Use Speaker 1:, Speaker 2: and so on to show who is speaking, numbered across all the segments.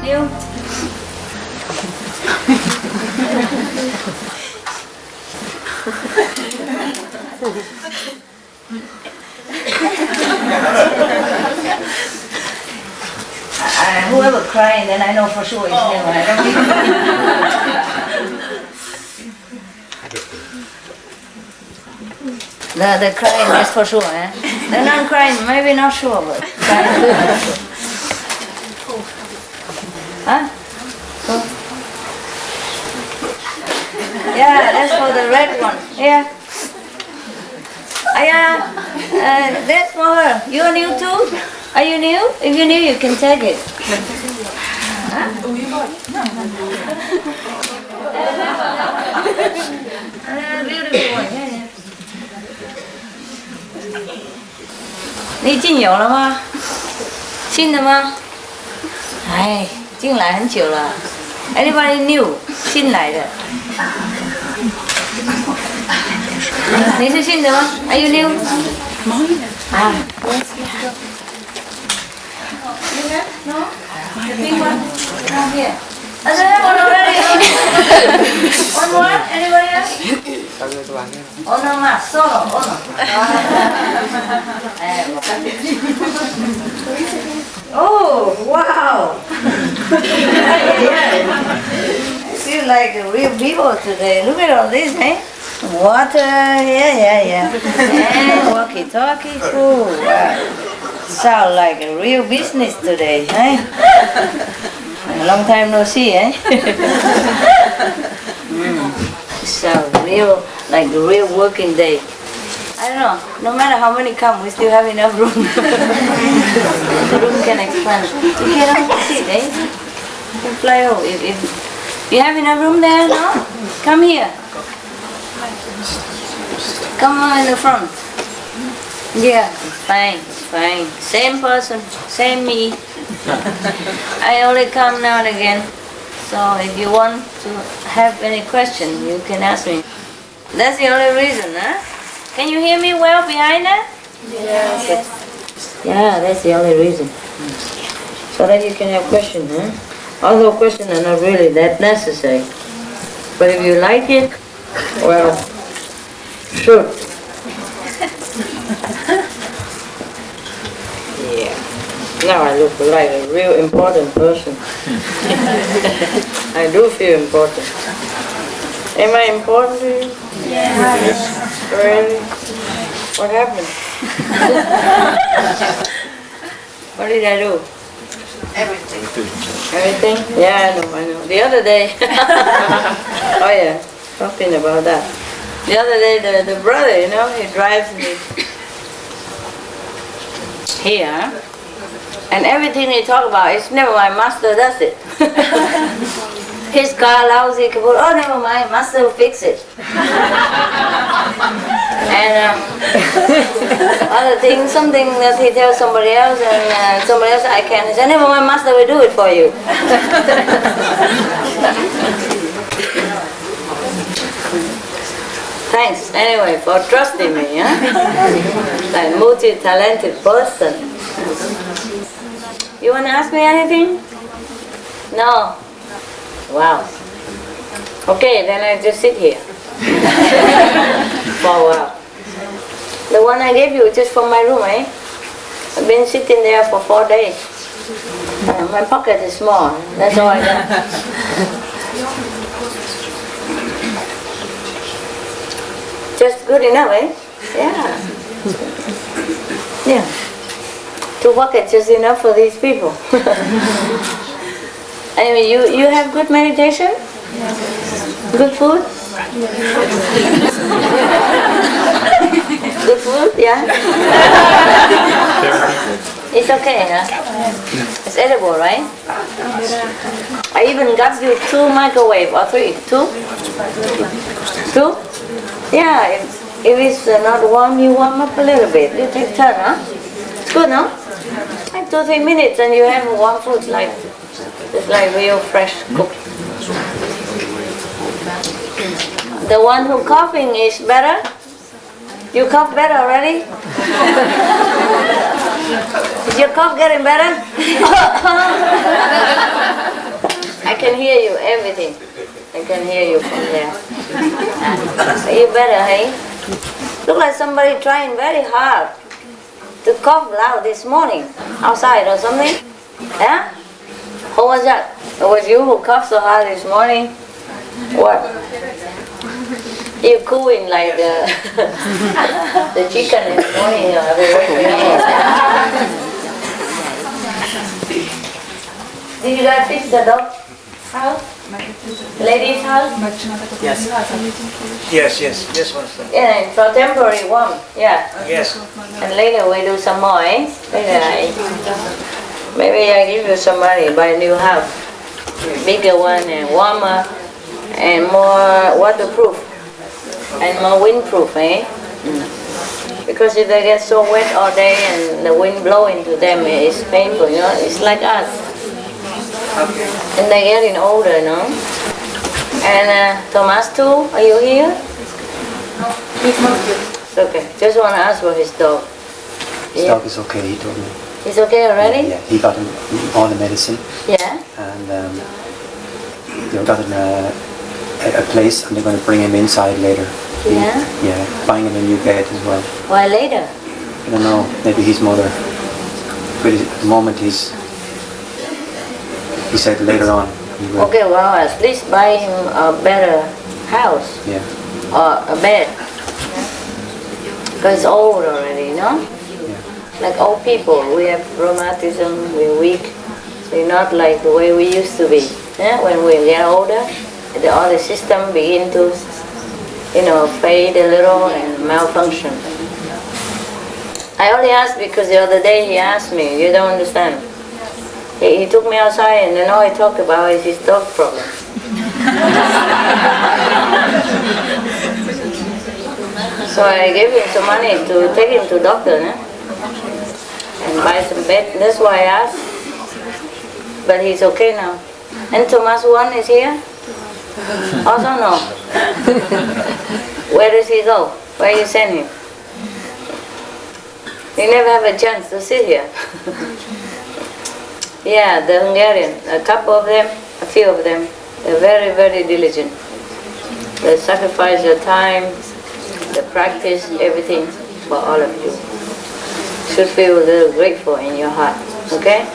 Speaker 1: New. Whoever crying, then I know for sure it's new. I don't think. The crying is for sure, eh? The non-crying, maybe not sure, but crying is for sure. Huh? Oh. Yeah, that's for the red one. Yeah. That's for her. You are new too? Are you new? If you're new, you can take it. Huh? Beautiful one. Yeah, yeah. 你进有了吗？新的吗？哎，进来很久了。Anybody new？ 新来的。你是新的吗 ？Are you new？ 啊。No? The pink one? Not here. I have one already. One more? Anybody else? Oh no, ma, solo. Oh no. Oh, wow. Feel like real people today. Look at all this, eh? Water, yeah. And walkie-talkie, cool. Wow. Sound like a real business today, eh? A long time no see, eh? Sound real, like a real working day. I don't know, no matter how many come, we still have enough room. The room can expand. You cannot sit, eh? You can fly over. If you have enough room there, no? Come here. Come on in the front. Yeah, fine. Same person, same me. I only come now and again. So if you want to have any question, you can ask me. That's the only reason, huh? Can you hear me well behind that?
Speaker 2: Yes.
Speaker 1: Yeah, that's the only reason. So that you can have questions, huh? Although questions are not really that necessary. But if you like it, well, sure. Yeah. Now I look like a real important person. I do feel important. Am I important to you?
Speaker 2: Yes.
Speaker 1: Really? What happened? What did I do?
Speaker 2: Everything.
Speaker 1: Everything? Yeah, I know. The other day, oh yeah, talking about that. The other day, the brother, you know, he drives me here, and everything he talk about, it's never my master does it. His car lousy, oh never mind, master will fix it. And other things, something that he tells somebody else, and somebody else I can, he said, never mind, master will do it for you. Thanks anyway for trusting me, huh? Like multi-talented person. You want to ask me anything? No? Wow. Okay, then I just sit here for a while. The one I gave you just from my room, eh? I've been sitting there for 4 days. My pocket is small, that's all I got. Just good enough, eh? Yeah. Yeah. 2 pockets just enough for these people. Anyway, you have good meditation? Yes. Good food? Good food, yeah? It's okay, huh? It's edible, right? I even got you 2 microwave, or 3? 2? 2? Yeah, if it's not warm, you warm up a little bit. You take turn, huh? It's good, no? Like 2-3 minutes and you have warm food, like it's like real fresh cooked. The one who coughing is better? You cough better already? Is your cough getting better? I can hear you, everything. I can hear you from there. You better, hey? Look like somebody trying very hard to cough loud this morning, outside or something. Yeah? Who was that? It was you who coughed so hard this morning? What? You cooing like the chicken in the morning, Did you guys fix the dog house? Ladies' house?
Speaker 3: Yes. Yes, one second.
Speaker 1: Yeah, for temporary one. Yeah.
Speaker 3: Yes.
Speaker 1: And later we do some more, eh? Maybe I give you some money, buy a new house. Bigger one and warmer and more waterproof and more windproof, eh? Because if they get so wet all day and the wind blowing to them, it's painful, you know? It's like us. And they're getting older, no? And Thomas too, are you here?
Speaker 2: He's not good.
Speaker 1: Okay, just want to ask for his dog.
Speaker 4: His dog is okay, he told me.
Speaker 1: He's okay already?
Speaker 4: Yeah, he got all the medicine.
Speaker 1: Yeah?
Speaker 4: And they got him a place and they're going to bring him inside later.
Speaker 1: Yeah?
Speaker 4: Yeah, buying him a new bed as well.
Speaker 1: Why later?
Speaker 4: I don't know, maybe his mother. But at the moment he said later on he will.
Speaker 1: Okay, well, at least buy him a better house.
Speaker 4: Yeah.
Speaker 1: Or a bed. Because it's old already, you know?
Speaker 4: Yeah.
Speaker 1: Like old people, we have rheumatism, we're weak. We're not like the way we used to be. Yeah? When we get older, all the system begin to, fade a little and malfunction. I only asked because the other day he asked me, you don't understand. He took me outside and then all he talked about is his dog problem. So I gave him some money to take him to doctor, and buy some bed. That's why I asked. But he's okay now. And Thomas 1 is here? Also no. Where does he go? Where you send him? He never have a chance to sit here. Yeah, the Hungarian, a couple of them, a few of them, they're very, very diligent. They sacrifice their time, they practice everything for all of you. You should feel a little grateful in your heart, okay?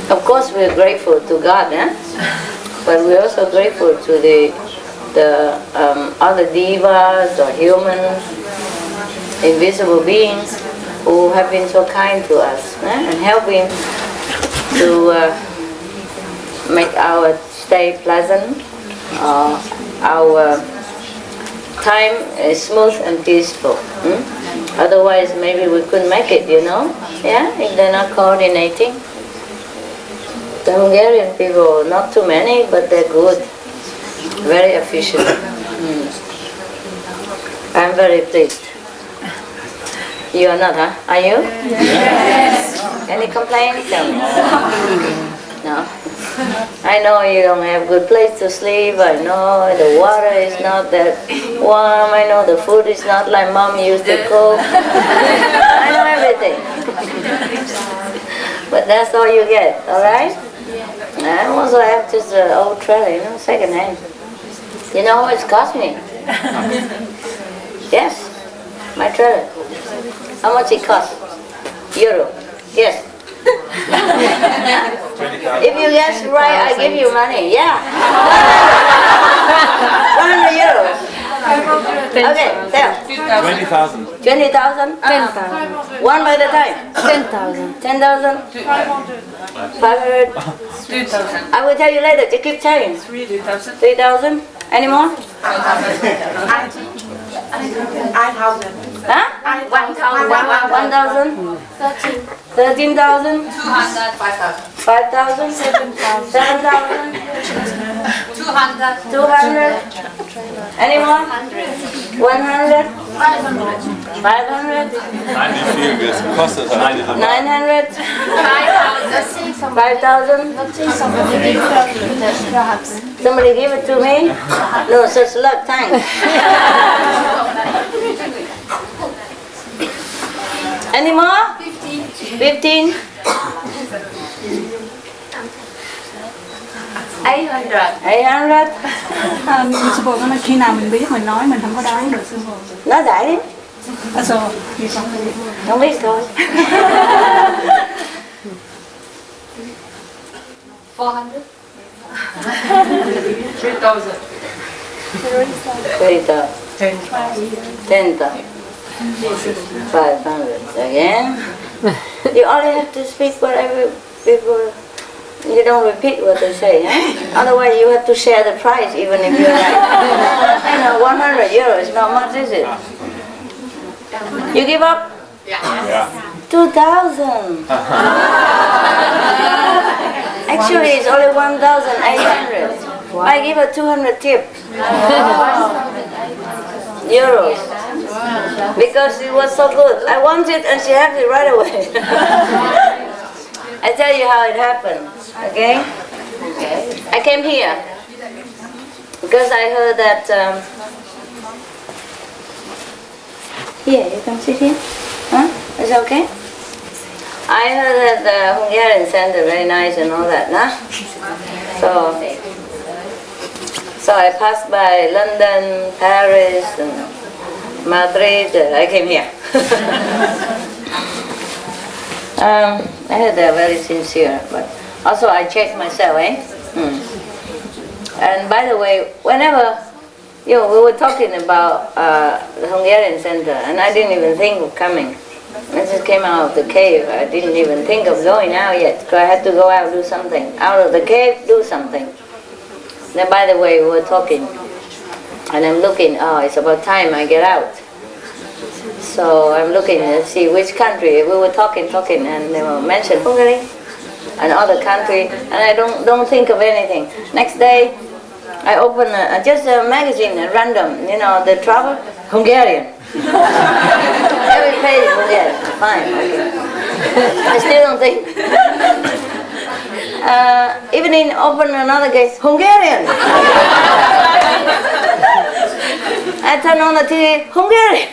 Speaker 1: Of course we're grateful to God, but we're also grateful to the other divas or humans, invisible beings who have been so kind to us and helping to make our stay pleasant, our time smooth and peaceful. Otherwise maybe we couldn't make it, yeah, if they're not coordinating. The Hungarian people, not too many, but they're good, very efficient. I'm very pleased. You are not, huh? Are you? Yes. Any complaints? No. I know you don't have good place to sleep. I know the water is not that warm. I know the food is not like Mom used to cook. I know everything. But that's all you get, all right? I also have just an old trailer, second hand. You know how much it cost me? Yes, my trailer. How much it cost? Euro. Yes. If you guess right, I give you money. Yeah. 100 euros. Okay, tell.
Speaker 5: 20,000.
Speaker 1: 20,000?
Speaker 2: 10,000.
Speaker 1: One by the time.
Speaker 2: 10,000.
Speaker 1: 10,000? 500?
Speaker 2: 2,000.
Speaker 1: I will tell you later. Just keep telling. 3,000? Any more?
Speaker 2: 8,000.
Speaker 1: Huh?
Speaker 2: 1,000.
Speaker 1: 1,000? 13,000? 5,000? 7,000? 200? Any more? 100? 500?
Speaker 5: 9 viel, es kostet 900.
Speaker 1: 900? 5,000? Somebody give it to me? No such luck, thanks. Any more? 15. 15?
Speaker 2: 800.
Speaker 1: 800.
Speaker 6: Sư phụ nói khi nào mình biết mình nói mình không có đoán được sư phụ.
Speaker 1: Nói đại đi.
Speaker 6: Sư phụ,
Speaker 1: Không biết thôi.
Speaker 2: 400.
Speaker 1: 3,000. 10,000. 500 again. You only have to speak whatever people. You don't repeat what they say, Otherwise you have to share the price even if you're like, 100 euros, not much, is it? You give up?
Speaker 5: Yeah.
Speaker 1: 2,000. Actually, it's only 1,800. I give her 200 tip. Euros. Because it was so good. I want it and she has it right away. I tell you how it happened, okay? I came here because I heard that... Here, you can sit here. Huh? Is it okay? I heard that the Hungarian center very nice and all that, nah? So I passed by London, Paris, and Madrid. I came here. I heard they're very sincere, but also I checked myself, And by the way, whenever we were talking about the Hungarian center, and I didn't even think of coming. I just came out of the cave. I didn't even think of going out yet, because I had to go out and do something. Out of the cave, do something. Then by the way, we were talking, and I'm looking, it's about time I get out. So I'm looking to see which country. We were talking, and they were mentioned Hungary and other country, and I don't think of anything. Next day, I open just a magazine at random, the travel, Hungarian. Every page Hungarian. Fine, okay. I still don't think. Evening, open another case, Hungarian. I turn on the TV, Hungarian.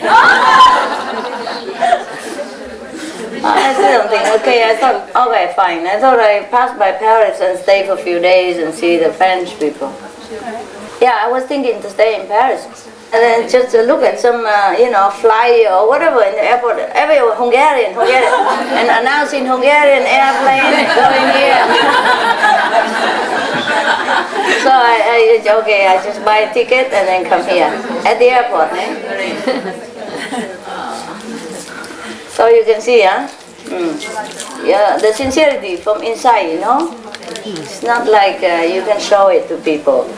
Speaker 1: I still don't think, okay, I thought, okay, fine. I thought I passed by Paris and stay for a few days and see the French people. Yeah, I was thinking to stay in Paris. And then just look at some, fly or whatever in the airport, everywhere, Hungarian, and announcing Hungarian airplane going here. So I just buy a ticket and then come here at the airport. So you can see, yeah, the sincerity from inside, It's not like you can show it to people.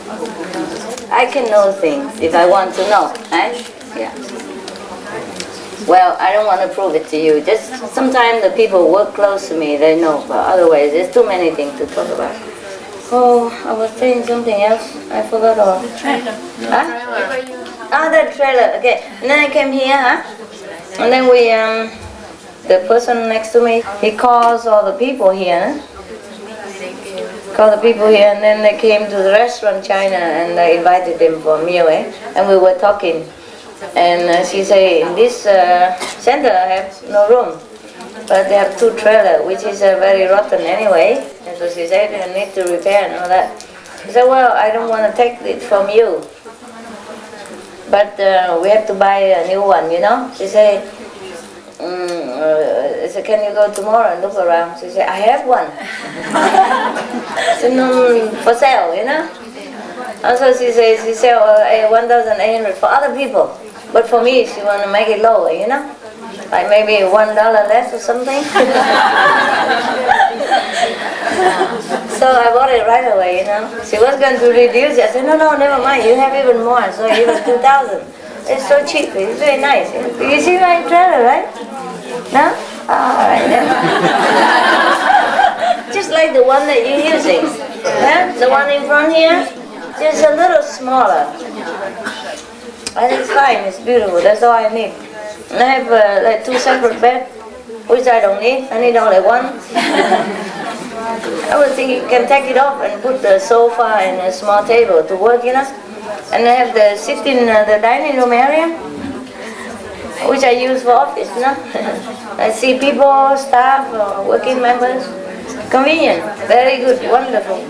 Speaker 1: I can know things if I want to know, Yeah. Well, I don't want to prove it to you. Just sometimes the people work close to me, they know, but otherwise there's too many things to talk about. Oh, I was saying something else. I forgot all. The trailer. Okay. And then I came here, And then we, the person next to me, he calls all the people here. And then they came to the restaurant China and I invited them for a meal, And we were talking. And she said, in this center I have no room. But they have 2 trailers, which is very rotten anyway. And so she said, I need to repair and all that. I said, well, I don't want to take it from you. But we have to buy a new one, She said, I said, can you go tomorrow and look around? She said, I have one. I said, no, for sale, Also she said, she sell 1,800 for other people. But for me, she want to make it lower, Like maybe $1 less or something. So I bought it right away, She was going to reduce it. I said, no, never mind. You have even more. So even 2,000. It's so cheap. It's very nice. You see my trailer, right? No? All right then. Just like the one that you're using. Yeah? The one in front here, just a little smaller. I think it's fine. It's beautiful. That's all I need. And I have like 2 separate beds, which I don't need. I need only one. I was thinking you can take it off and put the sofa and a small table to work, And I have the the dining room area, which I use for office, I see people, staff, working members. Convenient, very good, wonderful.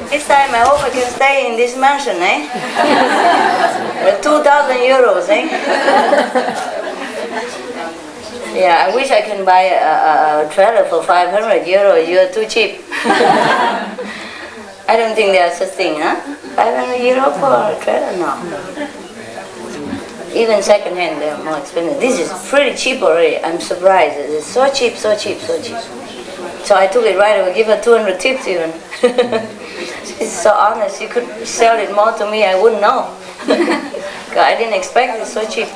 Speaker 1: This time I hope I can stay in this mansion, eh? With 2,000 euros, eh? Yeah, I wish I can buy a trailer for 500 euros. You're too cheap. I don't think there's such thing, huh? 500 euros for a trailer? No. Even second hand, they're more expensive. This is pretty cheap already. I'm surprised. It's so cheap, so cheap, so cheap. So I took it right away. Give her 200 tips even. She's so honest. She could sell it more to me. I wouldn't know. I didn't expect it so cheap.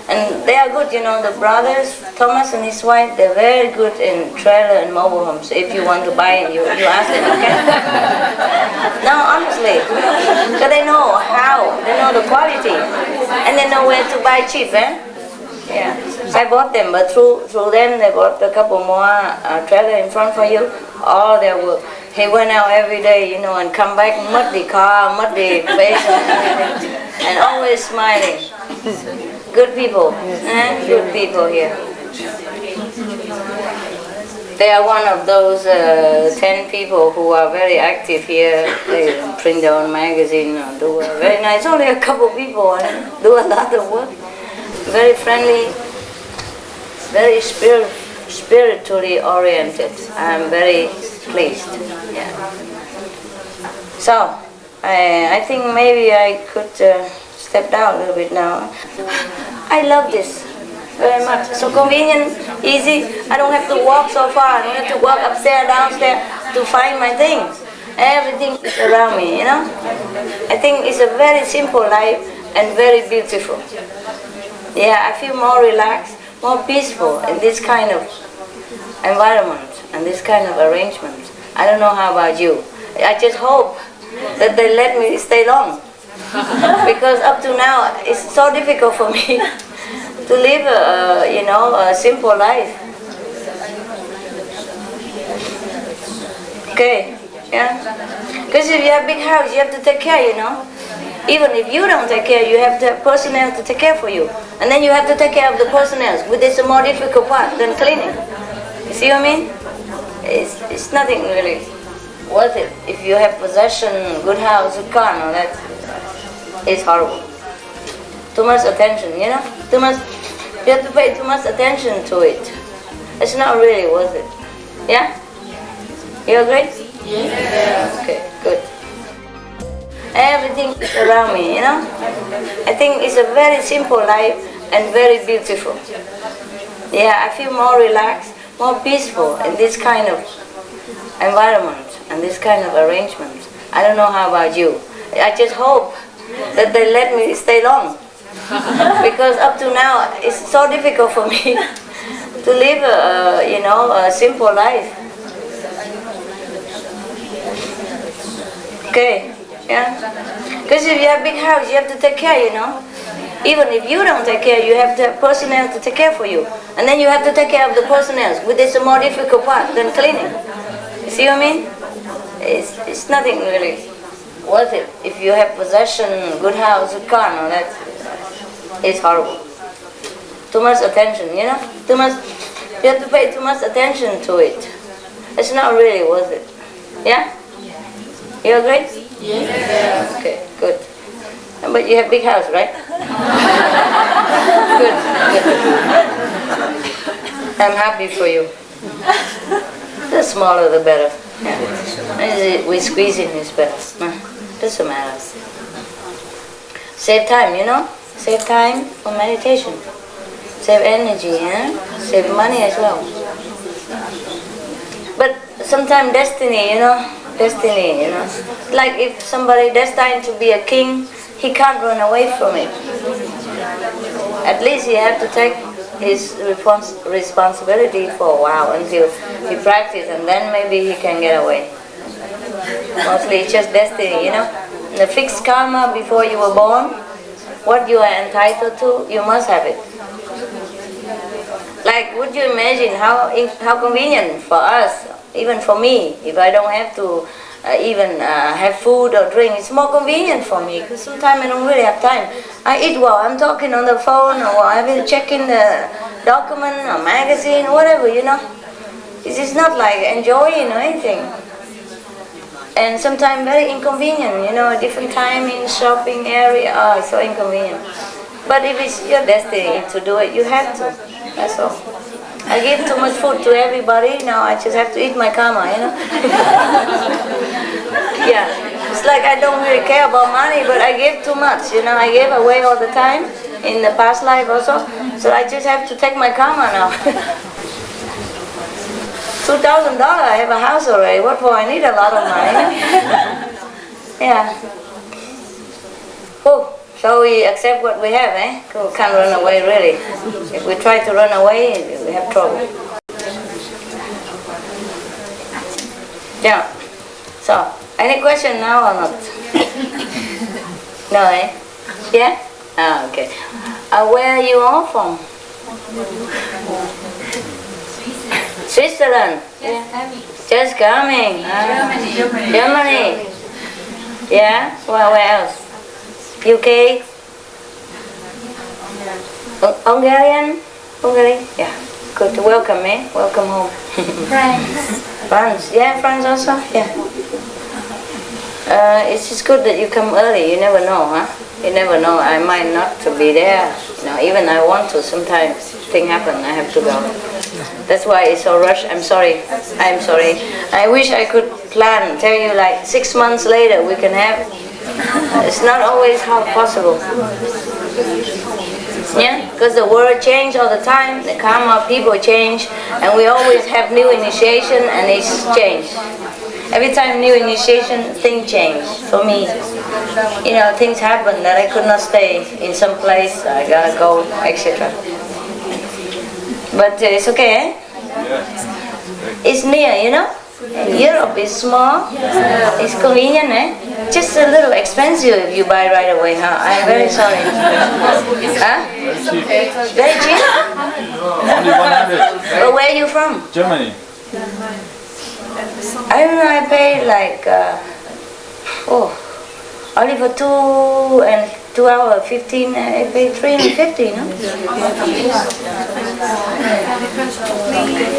Speaker 1: And they are good, you know, the brothers, Thomas and his wife, they're very good in trailer and mobile homes. So if you want to buy it, you ask them, okay? No, honestly. Because they know how, they know the quality. And they know where to buy cheap, eh? Yeah. So I bought them, but through them, they bought a couple more trailer in front for you. All their work. He went out every day, you know, and come back, muddy car, muddy face, and always smiling. Good people, good people here. They are one of those 10 people who are very active here. They print their own magazine, do very nice. Only a couple people do a lot of work. Very friendly, very spiritually oriented. I'm very pleased. Yeah. So, I think maybe I could step down a little bit now. I love this very much. So convenient, easy. I don't have to walk so far. I don't have to walk upstairs, downstairs to find my things. Everything is around me, you know. I think it's a very simple life and very beautiful. Yeah, I feel more relaxed, more peaceful in this kind of environment and this kind of arrangement. I don't know how about you. I just hope that they let me stay long. Because up to now, it's so difficult for me to live, a simple life. Okay, yeah. Because if you have a big house, you have to take care, you know. Even if you don't take care, you have to have personnel to take care for you. And then you have to take care of the personnel, which is a more difficult part than cleaning. You see what I mean? It's nothing really worth it. If you have possession, good house, good car, no, that is horrible. Too much attention, you know? You have to pay too much attention to it. It's not really worth it. Yeah? You agree? Yeah. Okay, good. Everything is around me, you know? I think it's a very simple life and very beautiful. Yeah, I feel more relaxed, more peaceful in this kind of environment and this kind of arrangement. I don't know how about you. I just hope that they let me stay long. Because up to now, it's so difficult for me to live, a simple life. Okay, yeah? Because if you have a big house, you have to take care, you know. Even if you don't take care, you have to have personnel to take care for you. And then you have to take care of the personnel, which is a more difficult part than cleaning. You see what I mean? It's nothing really worth it. If you have possession, good house, good car, no, that is horrible. Too much attention, you know? You have to pay too much attention to it. It's not really worth it. Yeah? You agree? Yeah. Okay, good. But you have a big house, right? Good. I'm happy for you. The smaller the better. Yeah. We squeeze in is better. Doesn't matter. Save time, you know? Save time for meditation. Save energy, save money as well. But sometimes destiny, you know? Like if somebody destined to be a king, he can't run away from it. At least he has to take his responsibility for a while until he practices, and then maybe he can get away. Mostly it's just destiny, you know. The fixed karma before you were born, what you are entitled to, you must have it. Like, would you imagine how convenient for us, even for me, if I don't have to have food or drink, it's more convenient for me, because sometimes I don't really have time. I eat while I'm talking on the phone, or I've been checking the document or magazine, whatever, you know. It's not like enjoying or anything. And sometimes very inconvenient, you know, different time in shopping area, oh, it's so inconvenient. But if it's your destiny to do it, you have to, that's all. I give too much food to everybody, now I just have to eat my karma, you know. Yeah, it's like I don't really care about money, but I give too much, you know, I gave away all the time, in the past life also, so I just have to take my karma now. $2,000, I have a house already. What for? I need a lot of money. Yeah. Oh, so we accept what we have, eh? We can't run away, really. If we try to run away, we have trouble. Yeah. So, any question now or not? No, eh? Yeah? Ah, okay. Where are you all from? Switzerland. Just coming. Germany. Yeah. Well, where else? UK. Hungarian. Hungary. Yeah. Good. Welcome, eh? Welcome home. France. Yeah, France also. Yeah. It's just good that you come early. You never know, huh? You never know. I might not to be there. You know, even I want to. Sometimes thing happen. I have to go. That's why it's so rushed. I'm sorry. I'm sorry. I wish I could plan. Tell you like 6 months later we can have. It's not always how possible. Yeah, because the world change all the time. The karma people change, and we always have new initiation, and it's changed. Every time new initiation, things change for me. You know, things happen that I could not stay in some place. I gotta go, etc. But it's okay, eh? It's near, you know? Europe is small, it's convenient, eh? Just a little expensive if you buy right away, huh? I'm very sorry. Huh? Very cheap?
Speaker 5: Only 100.
Speaker 1: But where are you from?
Speaker 5: Germany.
Speaker 1: I don't know, I paid like, only for 2 hours 15, I paid 350, no?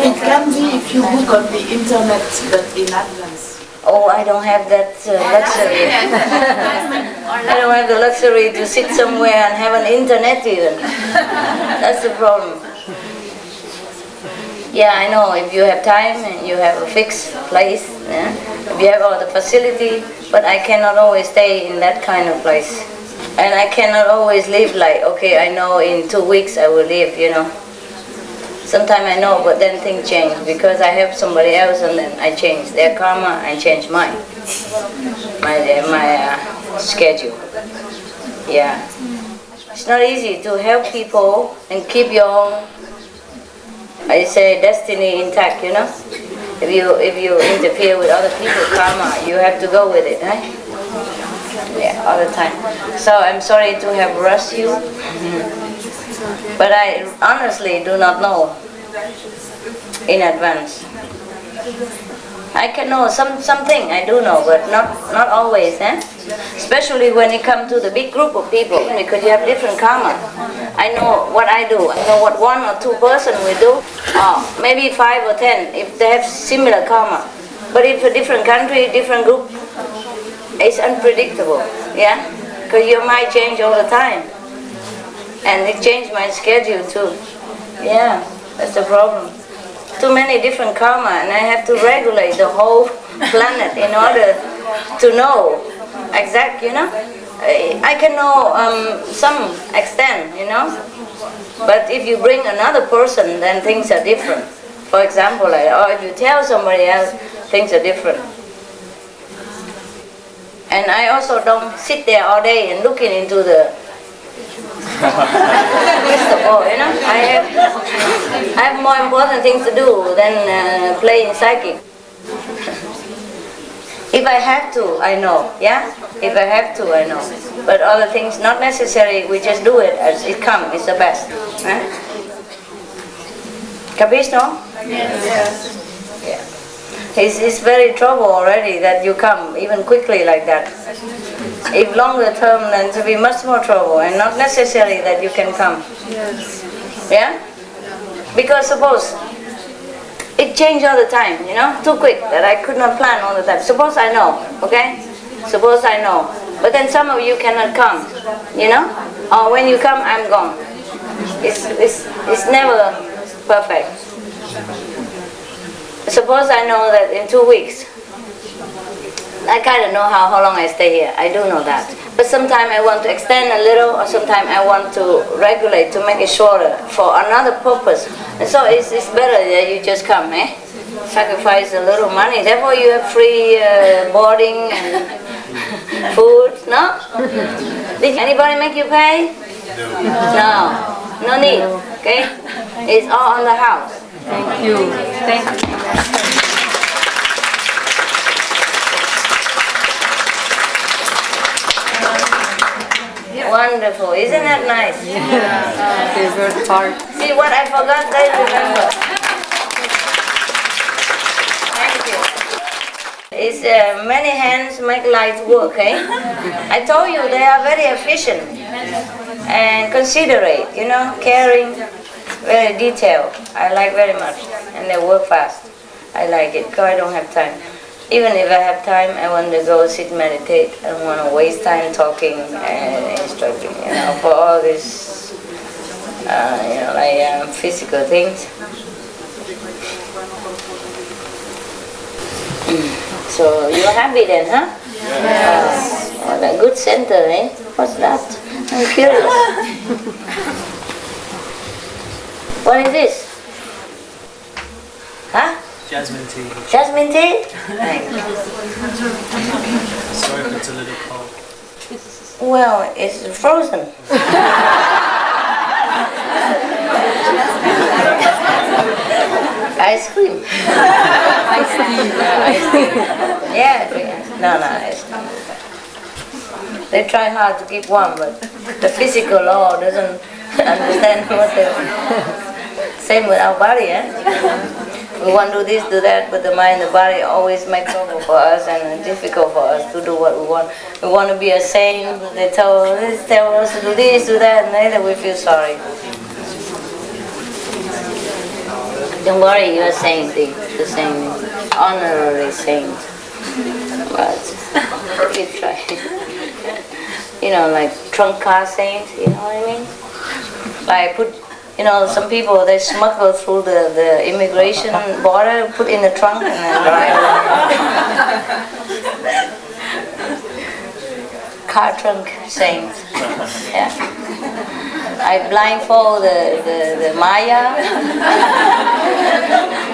Speaker 7: It can be if you book on the internet, but in advance.
Speaker 1: Oh, I don't have that luxury. I don't have the luxury to sit somewhere and have an internet even. That's the problem. Yeah, I know, if you have time and you have a fixed place, yeah? If you have all the facility, but I cannot always stay in that kind of place. And I cannot always live like, okay, I know in 2 weeks I will leave, you know. Sometimes I know, but then things change because I have somebody else and then I change their karma, I change mine. My schedule. Yeah. It's not easy to help people and keep your own, I say, destiny intact, you know. If you interfere with other people's karma, you have to go with it, right? Yeah, all the time. So I'm sorry to have rushed you, but I honestly do not know in advance. I can know something, I do know, but not always, eh? Especially when it comes to the big group of people, because you have different karma. I know what I do, I know what 1 or 2 person will do, maybe 5 or 10, if they have similar karma. But if a different country, different group, it's unpredictable, yeah? Because your mind change all the time. And it changed my schedule too. Yeah, that's the problem. Too many different karma, and I have to regulate the whole planet in order to know exact, you know. I can know some extent, you know. But if you bring another person, then things are different. For example, like, or if you tell somebody else, things are different. And I also don't sit there all day and looking into the crystal ball, you know. I have more important things to do than playing psychic. If I have to, I know, yeah? If I have to, I know. But other things, not necessary, we just do it as it comes, it's the best. Right? Capiche, no? Yes. Yeah. It's very trouble already that you come even quickly like that. If longer term, then it will be much more trouble, and not necessary that you can come. Yes. Yeah? Because suppose it it changed all the time, you know, too quick that I could not plan all the time. Suppose I know, okay? Suppose I know. But then some of you cannot come, you know? Or when you come, I'm gone. It's never perfect. Suppose I know that in 2 weeks, I kind of know how long I stay here. I do know that. But sometimes I want to extend a little, or sometimes I want to regulate to make it shorter for another purpose. And so it's better that you just come, eh? Sacrifice a little money. Therefore you have free boarding and food, no? Did anybody make you pay? No. No need, okay? It's all on the house.
Speaker 2: Thank you. Thank you.
Speaker 1: Wonderful, isn't that nice?
Speaker 2: Yeah. Favorite part.
Speaker 1: See what I forgot, they remember. Thank you. It's many hands make light work, eh? I told you they are very efficient and considerate, you know, caring, very detailed. I like very much, and they work fast. I like it because I don't have time. Even if I have time, I want to go sit meditate. I don't want to waste time talking and instructing, you know, for all this, you know, like physical things. So you're happy then, huh? Yes. What a good center, eh? What's that? I'm curious. What is this? Huh?
Speaker 3: Jasmine tea.
Speaker 1: Jasmine tea? Thank you.
Speaker 3: Sorry if it's a little cold.
Speaker 1: Well, it's frozen. Ice cream. Ice cream. Yeah, no, ice cream. They try hard to keep warm, but the physical law doesn't understand what they same with our body, eh? We want to do this, do that, but the mind and the body always make trouble for us and difficult for us to do what we want. We want to be a saint, but they tell us to do this, do that, and later we feel sorry. Don't worry, you're a saint, the saint, honorary saint. But you try. You know, like trunk car saint, you know what I mean? Like you know, some people, they smuggle through the immigration border, put in the trunk and then drive. Car trunk saint. Yeah. I blindfold the Maya,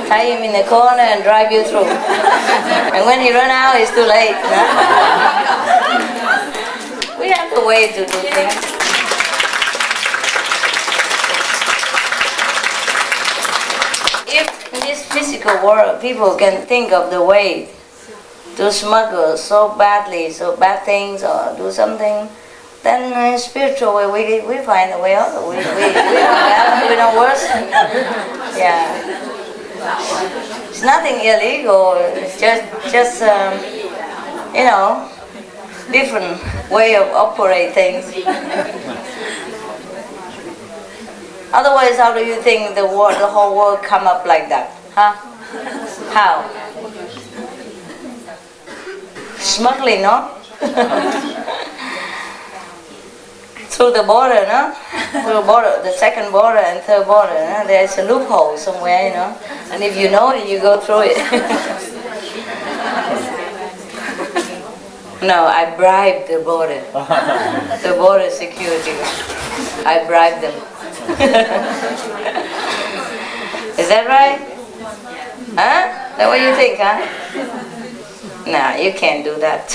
Speaker 1: tie him in the corner and drive you through. And when he run out, it's too late. No? We have a way to do things. If in this physical world people can think of the way to smuggle so badly, so bad things, or do something, then in spiritual way we find a way out. We don't better, we don't worse. Yeah. It's nothing illegal. It's just you know, different way of operating things. Otherwise, how do you think the whole world come up like that? Huh? How? Smuggling, no? Through the border, no? Through border, the second border and third border, no? There's a loophole somewhere, you know? And if you know it, you go through it. No, I bribed the border security. I bribed them. Is that right? Huh? That what you think, huh? Nah, you can't do that.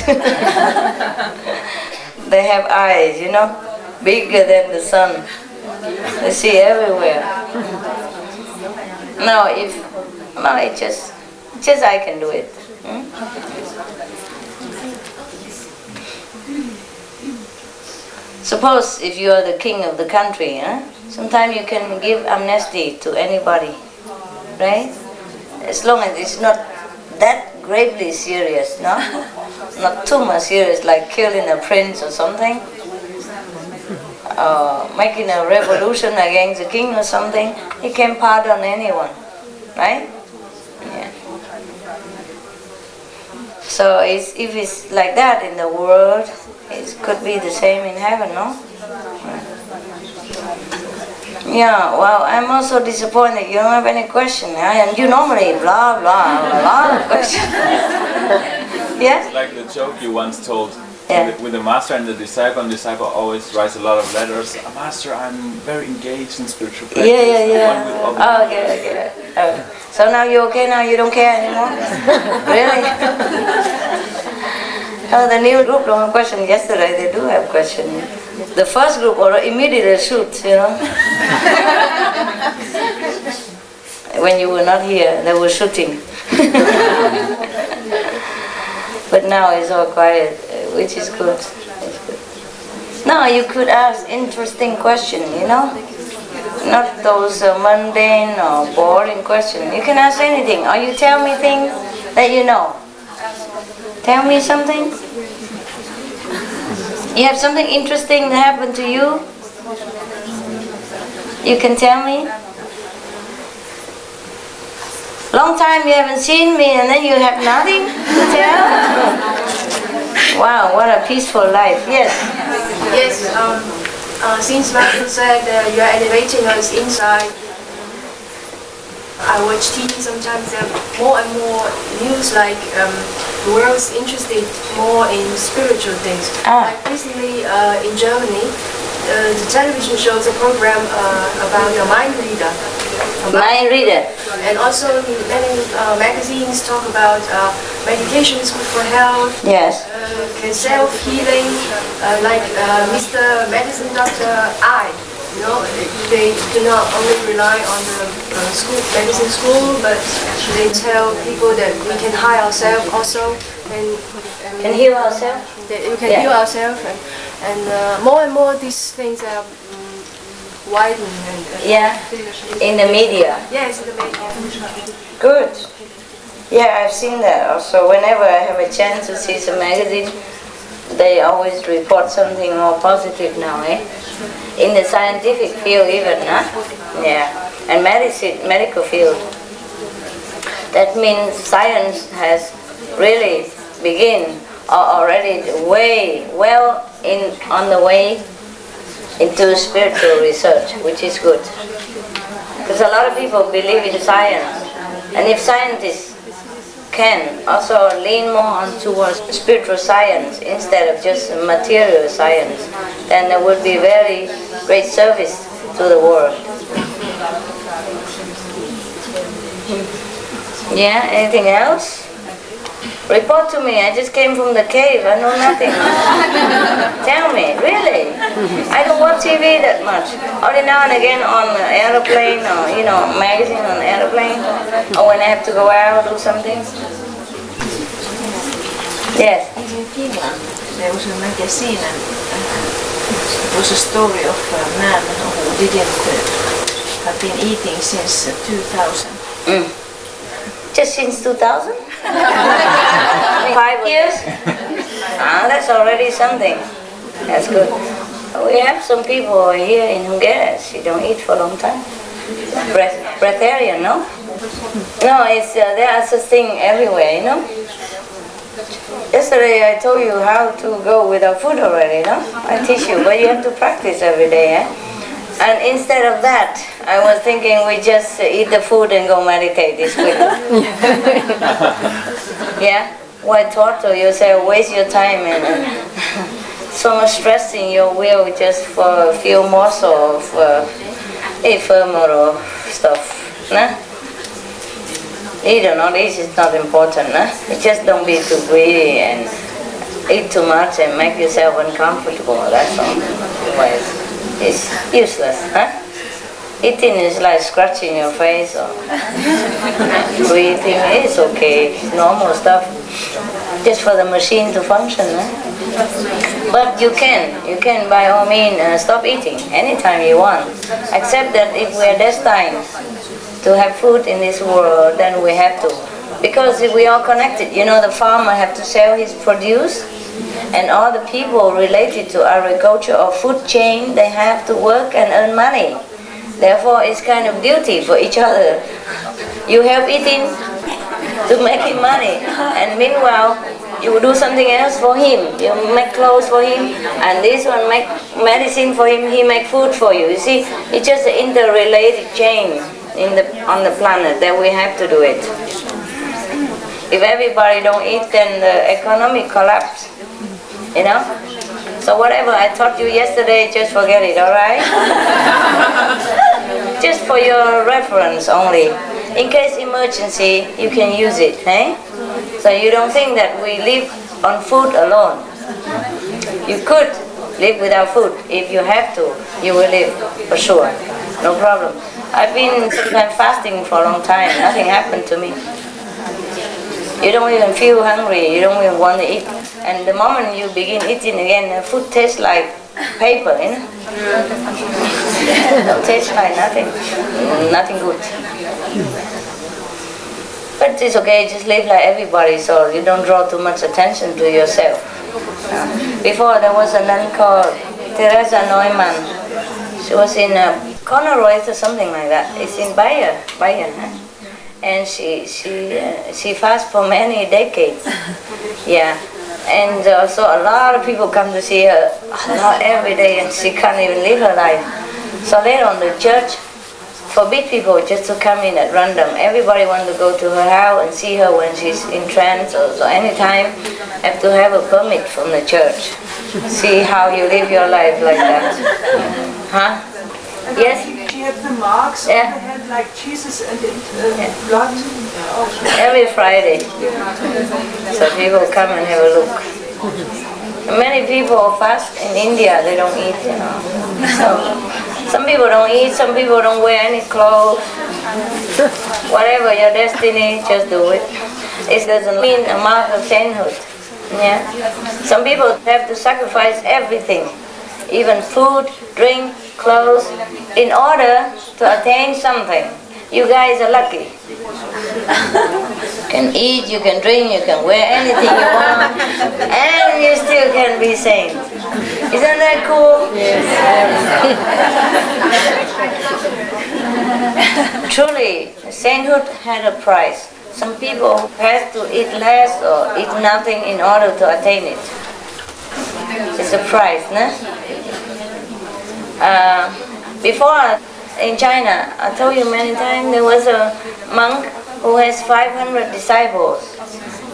Speaker 1: They have eyes, you know, bigger than the sun. They see everywhere. No, it's just I can do it. Suppose if you are the king of the country, sometimes you can give amnesty to anybody, right? As long as it's not that gravely serious, no? Not too much serious, like killing a prince or something, making a revolution against the king or something. He can pardon anyone, right? So if it's like that in the world, it could be the same in heaven, no? Yeah, well, I'm also disappointed you don't have any question. And you normally blah, blah, a lot of questions. Yes?
Speaker 5: It's like the joke you once told.
Speaker 1: Yeah.
Speaker 5: With the master and the disciple always writes a lot of letters. Master, I'm very engaged in spiritual practice.
Speaker 1: Yeah.
Speaker 5: One with other.
Speaker 1: Oh, okay. So now you're okay now? You don't care anymore? Really? Oh, the new group don't have question. Yesterday they do have question. The first group immediately shoot, you know. When you were not here, they were shooting. But now it's all quiet, which is good. Now you could ask interesting questions, you know. Not those mundane or boring questions. You can ask anything, or you tell me things that you know. Tell me something. You have something interesting that happened to you? You can tell me? Long time you haven't seen me and then you have nothing to tell? Wow, what a peaceful life. Yes?
Speaker 8: Yes, since Master said you are elevating us inside, I watch TV sometimes. There are more and more news like the world's interested more in spiritual things. Like recently in Germany, the television shows a program about a mind reader.
Speaker 1: Mind reader.
Speaker 8: And also many magazines talk about meditation is good for health.
Speaker 1: Yes.
Speaker 8: Self-healing, like Mr. Medicine Doctor I. You know, they do not only rely on the medicine school, but they tell people that we can heal ourselves also.
Speaker 1: Can heal ourselves?
Speaker 8: You can heal ourselves, and more and more these things are widening.
Speaker 1: In the media.
Speaker 8: Yes, in the media.
Speaker 1: Good. Yeah, I've seen that also. Whenever I have a chance to see some magazine, they always report something more positive now, eh? In the scientific field even, huh? Yeah. And medical field. That means science has really begun or already on the way into spiritual research, which is good. Because a lot of people believe in science. And if scientists can also lean more on towards spiritual science instead of just material science, then there would be very great service to the world. Yeah, anything else? Report to me, I just came from the cave, I know nothing. Tell me, really? I don't watch TV that much. Only now and again on the aeroplane or, magazine on the aeroplane. Or when I have to go out or do something. Yes.
Speaker 9: In Finland, there was a magazine and it was a story of a man who didn't have been eating since 2000.
Speaker 1: Just since 2000? 5 years? That's already something. That's good. We have some people here in Hungary, they don't eat for a long time. Breatharian, no? No, there are such things everywhere, Yesterday I told you how to go without food already, I teach you, but you have to practice every day, eh? And instead of that, I was thinking we just eat the food and go meditate this quick. Yeah? Why torture yourself, waste your time and so much stress in your will just for a few morsels of ephemeral stuff, nah? Eat or not eat is not important, nah? Just don't be too greedy and eat too much and make yourself uncomfortable, that's all. Otherwise, it's useless, huh? Eating is like scratching your face or breathing is okay, it's normal stuff. Just for the machine to function, huh? But you can by all means stop eating anytime you want. Except that if we are destined to have food in this world, then we have to. Because if we are connected, the farmer have to sell his produce, and all the people related to agriculture or food chain, they have to work and earn money. Therefore, it's kind of duty for each other. You help eating to making money, and meanwhile, You do something else for him. You make clothes for him, and this one make medicine for him. He make food for you. You see, it's just an interrelated chain on the planet that we have to do it. If everybody don't eat, then the economy collapse. You know. So whatever I taught you yesterday, just forget it. All right? Just for your reference only. In case emergency, you can use it. Eh? So you don't think that we live on food alone. You could live without food. If you have to, you will live for sure. No problem. I've been sometimes fasting for a long time. Nothing happened to me. You don't even feel hungry. You don't even want to eat. And the moment you begin eating again, the food tastes like paper, you know? Don't taste like nothing. Nothing good. But it's okay, just live like everybody, so you don't draw too much attention to yourself. Before there was a nun called Teresa Neumann. She was in Conoroy or something like that. It's in Bayern, huh? And she fasted for many decades. Yeah. And so a lot of people come to see her every day, and she can't even live her life. So later on, the church forbid people just to come in at random. Everybody wants to go to her house and see her when she's in trance, or so anytime have to have a permit from the church. See how you live your life like that. Huh? Yes?
Speaker 7: She had the marks on her head like Jesus and blood.
Speaker 1: Every Friday. So people come and have a look. Many people fast in India, they don't eat, you know. So some people don't eat, some people don't wear any clothes. Whatever your destiny, just do it. It doesn't mean a mark of sainthood. Yeah. Some people have to sacrifice everything, even food, drink, clothes, in order to attain something. You guys are lucky. You can eat, you can drink, you can wear anything you want, and you still can be sane. Isn't that cool? Yes. Truly, sainthood had a price. Some people have to eat less or eat nothing in order to attain it. It's a price, no? Before, in China, I told you many times, there was a monk who has 500 disciples,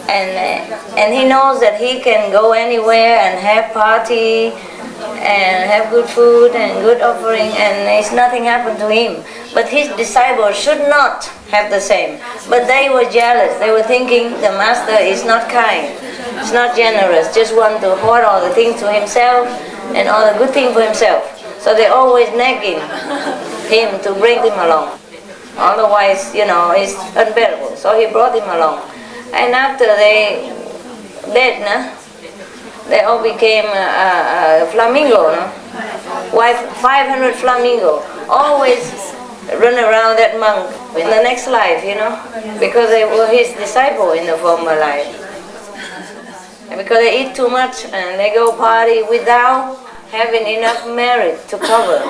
Speaker 1: and he knows that he can go anywhere and have party and have good food and good offering, and it's nothing happened to him. But his disciples should not have the same. But they were jealous. They were thinking the master is not kind, is not generous, just want to hoard all the things to himself and all the good things for himself. So they always nagging him to bring him along. Otherwise, you know, it's unbearable. So he brought him along. And after they dead, no? They all became flamingo, no? 500 flamingo. Always run around that monk in the next life, you know? Because they were his disciple in the former life. And because they eat too much and they go party without having enough merit to cover.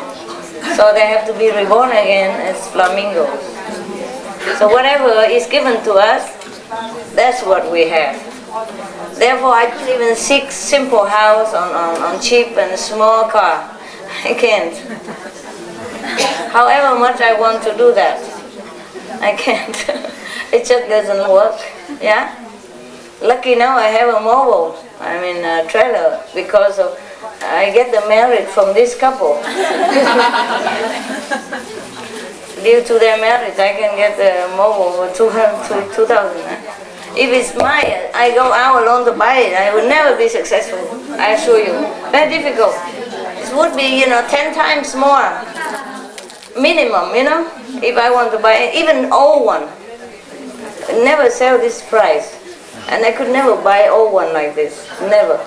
Speaker 1: So they have to be reborn again as flamingos. So whatever is given to us, that's what we have. Therefore, I couldn't even seek simple house on cheap and small car. I can't. However much I want to do that, I can't. It just doesn't work. Yeah. Lucky now I have a mobile. I mean a trailer, because of I get the merit from this couple. Due to their merit, I can get the mobile for 2,000. If it's mine, I go out alone to buy it, I will never be successful. I assure you. Very difficult. It would be, 10 times more minimum, if I want to buy it, even old one. Never sell this price. And I could never buy old one like this. Never.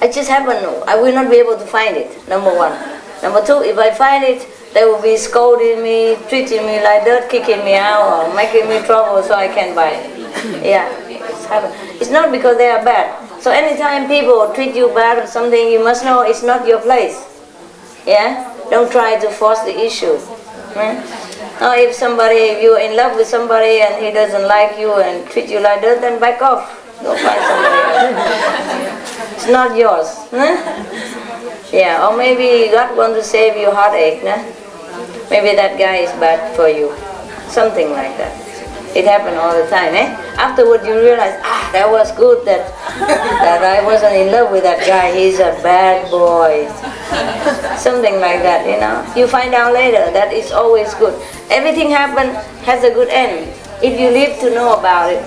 Speaker 1: It just happened, I will not be able to find it, number one. Number two, if I find it, they will be scolding me, treating me like dirt, kicking me out, or making me trouble so I can't buy it. Yeah, it's happened. It's not because they are bad. So anytime people treat you bad or something, you must know it's not your place. Yeah? Don't try to force the issue. Or if you're in love with somebody and he doesn't like you and treat you like that, then back off. Go find somebody else. It's not yours. Huh? Yeah, or maybe God wants to save you heartache. Nah? Maybe that guy is bad for you. Something like that. It happened all the time, eh? Afterward you realize, that was good that I wasn't in love with that guy, he's a bad boy. Something like that, you know. You find out later that it's always good. Everything has a good end. If you live to know about it.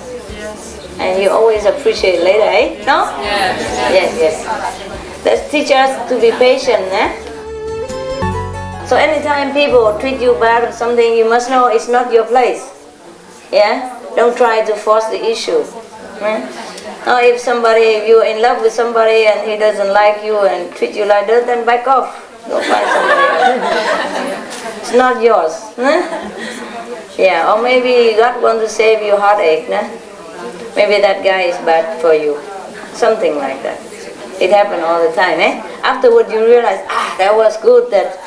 Speaker 1: And you always appreciate later, eh? No? Yes. Let's teach us to be patient, eh? So anytime people treat you bad or something, you must know it's not your place. Yeah? Don't try to force the issue. Or if you're in love with somebody and he doesn't like you and treat you like that, then back off. Go find somebody else. It's not yours. Yeah, or maybe God wants to save your heartache. Maybe that guy is bad for you. Something like that. It happened all the time, eh? Afterward you realize, that was good that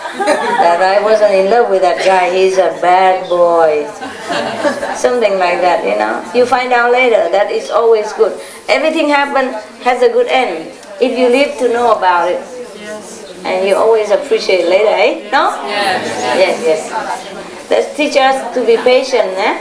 Speaker 1: I wasn't in love with that guy, he's a bad boy. Something like that, you know. You find out later that it's always good. Everything has a good end. If you live to know about it. And you always appreciate later, eh? No? Yes. Let's teach us to be patient, eh?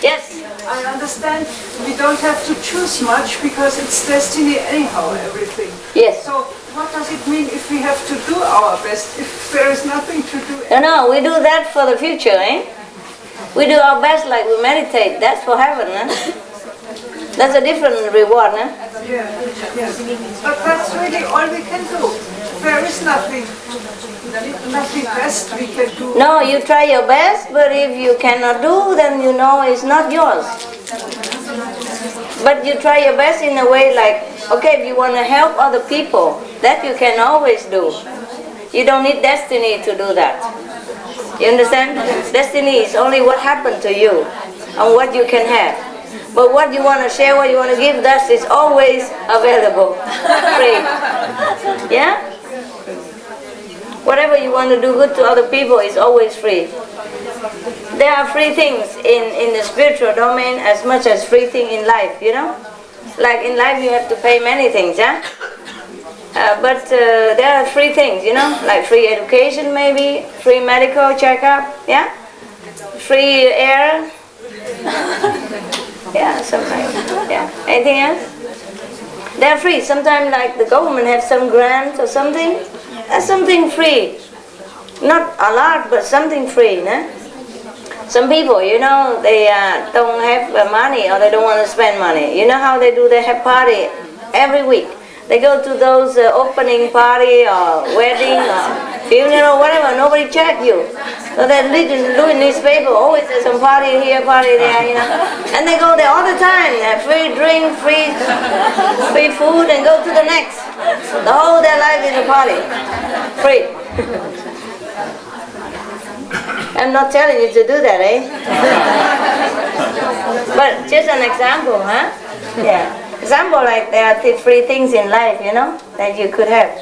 Speaker 1: Yes?
Speaker 10: I understand we don't have to choose much because it's destiny anyhow, everything.
Speaker 1: Yes.
Speaker 10: So what does it mean if we have to do our best, if there is nothing to do?
Speaker 1: No, we do that for the future, eh? We do our best like we meditate, that's for heaven, eh? That's a different reward, eh?
Speaker 10: Yes. But that's really all we can do. There is nothing best we can do.
Speaker 1: No, you try your best, but if you cannot do, then you know it's not yours. But you try your best in a way like, okay, if you want to help other people, that you can always do. You don't need destiny to do that. You understand? Destiny is only what happened to you and what you can have. But what you want to share, what you want to give, that is always available, free. Yeah? Whatever you want to do good to other people is always free. There are free things in the spiritual domain as much as free thing in life, you know? Like in life you have to pay many things, yeah? But there are free things, you know? Like free education maybe, free medical checkup, yeah? Free air. Yeah, something. Yeah. Anything else? They're free. Sometimes like the government have some grant or something. That's something free. Not a lot, but something free. No? Some people, you know, they don't have money or they don't want to spend money. You know how they do? They have party every week. They go to those opening party or wedding or funeral, whatever. Nobody check you. So they're doing newspaper. Always there's some party here, party there, you know. And they go there all the time. They have free drink, free food, and go to the next. The whole their life is a party. Free. I'm not telling you to do that, eh? But just an example, huh? Yeah. Example like there are free things in life, you know, that you could have.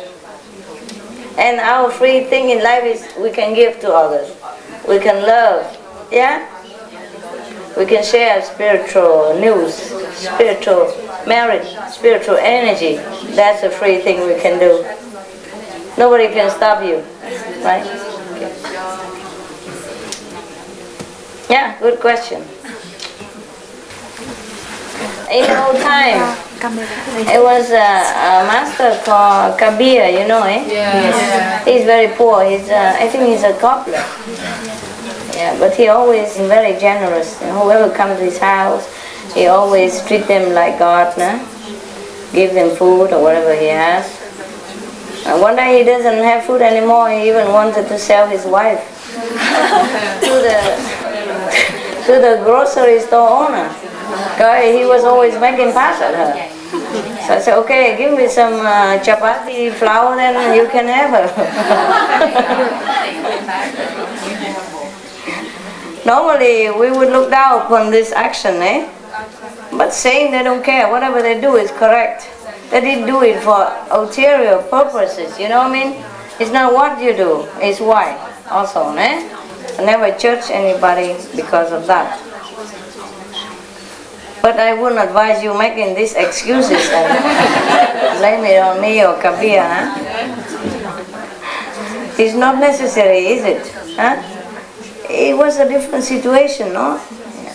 Speaker 1: And our free thing in life is we can give to others. We can love, yeah? We can share spiritual news, spiritual merit, spiritual energy. That's a free thing we can do. Nobody can stop you, right? Yeah, good question. In the old time, it was a master called Kabir, you know, eh?
Speaker 2: Yes.
Speaker 1: He's very poor. I think he's a cobbler. Yeah, but he always very generous. And whoever comes to his house, he always treat them like God, nah? Give them food or whatever he has. And one day he doesn't have food anymore. He even wanted to sell his wife to the grocery store owner. He was always making pass at her. So I said, okay, give me some chapati flour, then you can have her. Normally, we would look down upon this action, eh? But saying they don't care, whatever they do is correct. They didn't do it for ulterior purposes, you know what I mean? It's not what you do, it's why also, eh? I never judge anybody because of that. But I wouldn't advise you making these excuses and blame it on me or Kabir. Huh? It's not necessary, is it? Huh? It was a different situation, no? Yeah.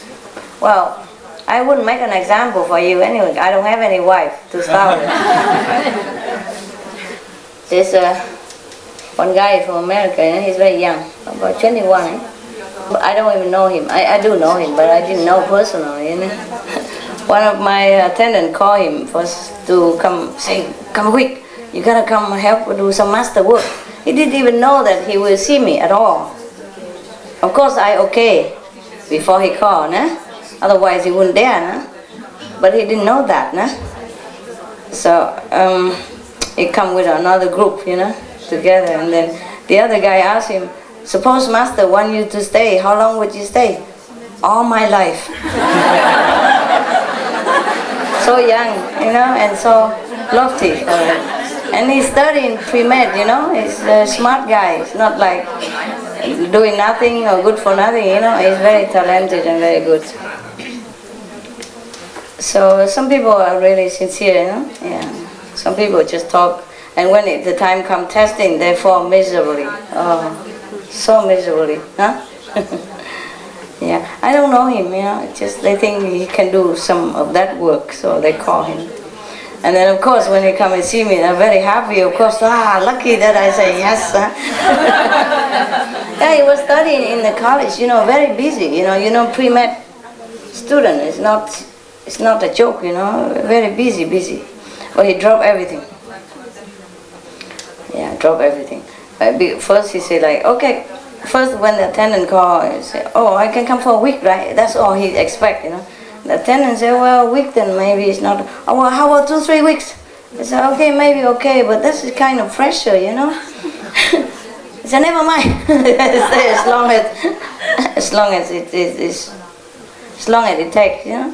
Speaker 1: Well, I wouldn't make an example for you anyway. I don't have any wife to start with. There's one guy from America, he's very young, about 21. But I don't even know him. I do know him, but I didn't know personally. One of my attendants called him to come, say, come quick, you gotta come help do some master work. He didn't even know that he will see me at all. Of course I okay before he called, otherwise he wouldn't dare. But he didn't know that. So he come with another group, together, and then the other guy asked him, suppose master want you to stay, how long would you stay? All my life. So young, and so lofty. And he's studying pre-med, he's a smart guy. It's not like doing nothing or good for nothing, he's very talented and very good. So some people are really sincere, yeah. Some people just talk, and when the time comes testing, they fall miserably. Oh, so miserably, huh? Yeah, I don't know him, just they think he can do some of that work, so they call him. And then of course when they come and see me, they're very happy, of course, lucky that I say yes. Yeah, he was studying in the college, very busy, pre-med student, it's not a joke, very busy. But he dropped everything. Yeah, drop everything. First he said like, okay, first when the attendant called, he said, oh, I can come for a week, right? That's all he expect, The attendant said, well, a week then maybe it's not. Oh, well, how about 2-3 weeks? I said, okay, maybe okay, but this is kind of pressure, He said, never mind. as long as it takes, Yeah.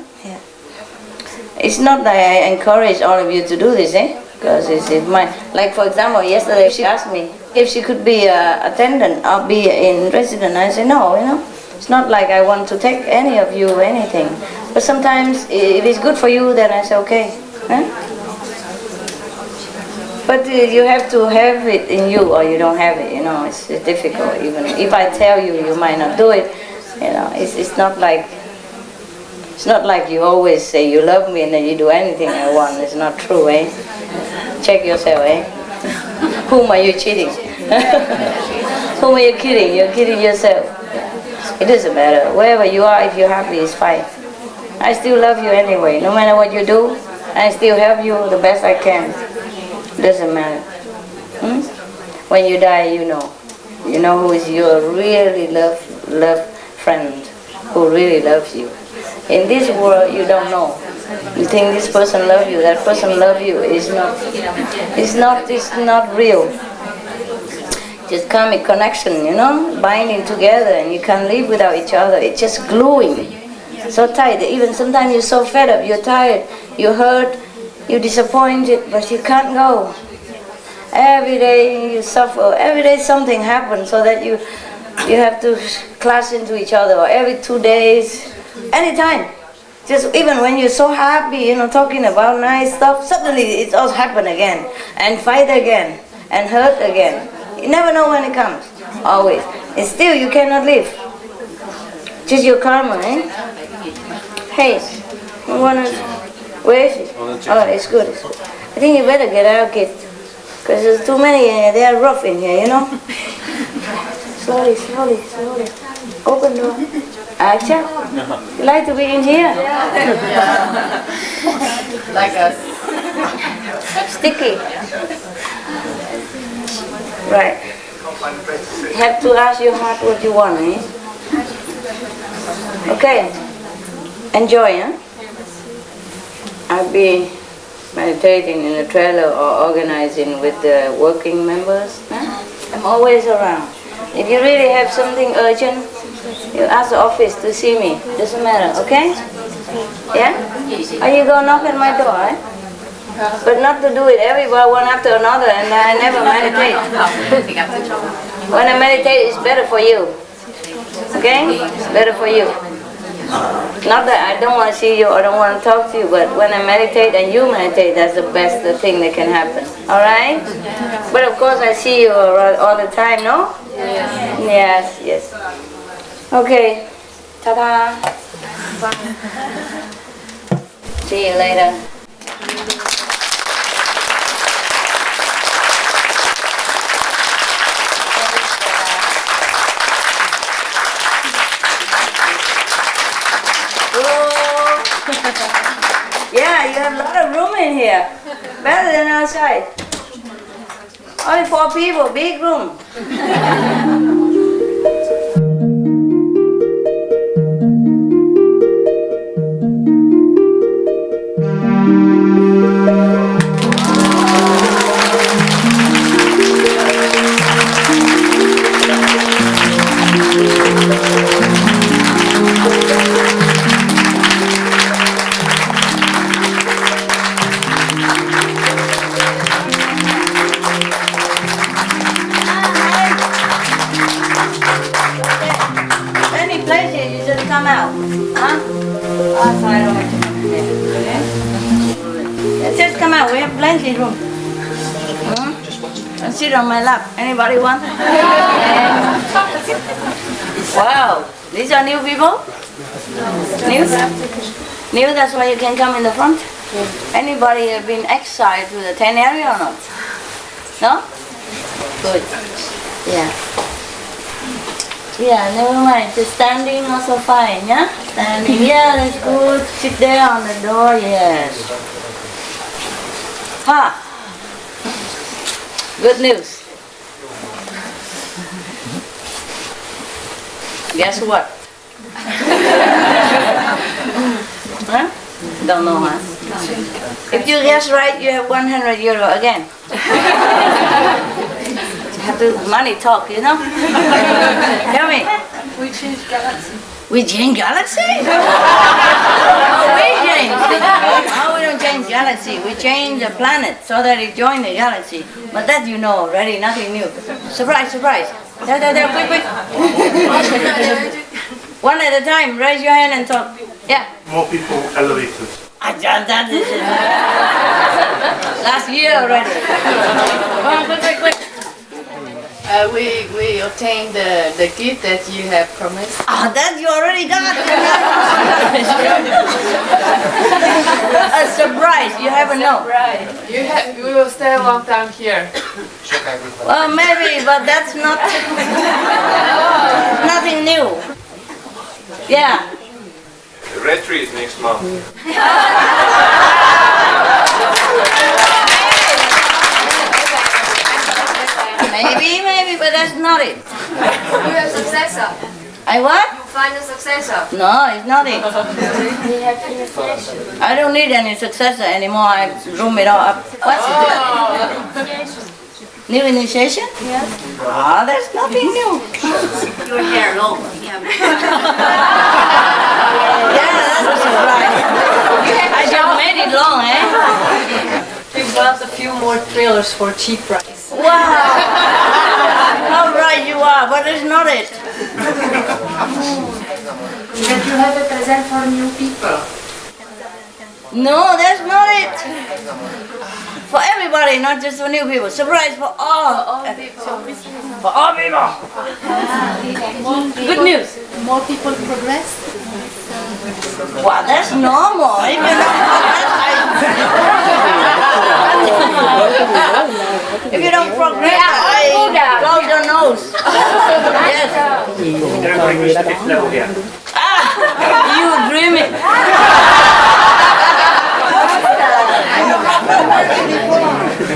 Speaker 1: It's not that I encourage all of you to do this, Because it's my, like for example, yesterday she asked me if she could be an attendant or be in resident. I said no, It's not like I want to take any of you or anything. But sometimes if it's good for you, then I say okay. But you have to have it in you or you don't have it, It's difficult. Even if I tell you, you might not do it. It's not like you always say you love me and then you do anything I want. It's not true, Check yourself, Whom are you cheating? Whom are you kidding? You're kidding yourself. It doesn't matter. Wherever you are, if you're happy, it's fine. I still love you anyway. No matter what you do, I still help you the best I can. Doesn't matter. When you die, you know who is your really love friend, who really loves you. In this world, you don't know. You think this person loves you, that person loves you. It's not real. Just karmic connection, binding together, and you can't live without each other. It's just gluing, so tight. Even sometimes you're so fed up, you're tired, you're hurt, you're disappointed, but you can't go. Every day you suffer. Every day something happens, so that you have to clash into each other. Or every 2 days. Anytime. Just even when you're so happy, talking about nice stuff, suddenly it all happen again. And fight again. And hurt again. You never know when it comes. Always. And still you cannot live. Just your karma, Hey, where is it? Oh, it's good. I think you better get out, kid. Because there's too many in here. They are rough in here, Slowly. Open door. Acha, you like to be in here?
Speaker 2: Like us.
Speaker 1: Sticky. Right. Have to ask your heart what you want, Okay. Enjoy, I'll be meditating in a trailer or organizing with the working members. I'm always around. If you really have something urgent, you ask the office to see me. Doesn't matter, okay? Yeah? Or you go knock at my door, But not to do it everywhere one after another, and I never meditate. When I meditate, it's better for you. Okay? It's better for you. Not that I don't want to see you or don't want to talk to you, but when I meditate and you meditate, that's the best thing that can happen. Alright? But of course I see you all the time, no? Yes, yes. Okay. Ta-da. See you later. Yeah, you have a lot of room in here. Better than outside. Only 4 people, big room. Come out, huh? Outside or just come out. We have plenty of room. And sit on my lap. Anybody want? Wow, these are new people. New? New. That's why you can come in the front. Anybody have been exiled to the 10 area or not? No? Good. Yeah. Yeah, never mind. Just standing also fine, yeah? Standing, yeah, that's good. Sit there on the door, yes. Ha! Good news. Guess what? Huh? Don't know, huh? If you guess right, you have 100 euro again. Have to money talk, you know? Tell me.
Speaker 10: We change galaxy.
Speaker 1: We change galaxy? We change. No, we don't change galaxy. We change the planet so that it join the galaxy. But that you know already, nothing new. Surprise, surprise. There, quick, quick. One at a time. Raise your hand and talk. Yeah.
Speaker 11: More people elevated.
Speaker 1: I just that is it. Last year already. Come on, quick, quick, quick.
Speaker 2: We obtained the gift that you have promised.
Speaker 1: Ah, that you already got. A surprise. You haven't known.
Speaker 2: Right. We will stay a long time here.
Speaker 1: Well, maybe, but that's not nothing new. Yeah.
Speaker 5: The retreat next month. Maybe,
Speaker 1: but that's not it.
Speaker 8: You have successor.
Speaker 1: I what?
Speaker 8: Find a successor.
Speaker 1: No, it's not it. I don't need any successor anymore. I room it all up. What's it? New initiation?
Speaker 8: Yes.
Speaker 1: Ah, there's nothing new.
Speaker 7: Your hair long. Yeah.
Speaker 1: Yeah, that's right. I just made it long, eh?
Speaker 2: We got a few more trailers for cheap price.
Speaker 1: Wow! How right you are, but it's not it.
Speaker 8: That you have a present for new people.
Speaker 1: No, that's not it. For everybody, not just for new people. Surprise for all. For all people. Good news.
Speaker 7: More people progress.
Speaker 1: Wow, that's normal. If you don't progress, if you don't progress, I close your nose. Yes.
Speaker 11: Everybody reach the 5th level here.
Speaker 1: You dreaming.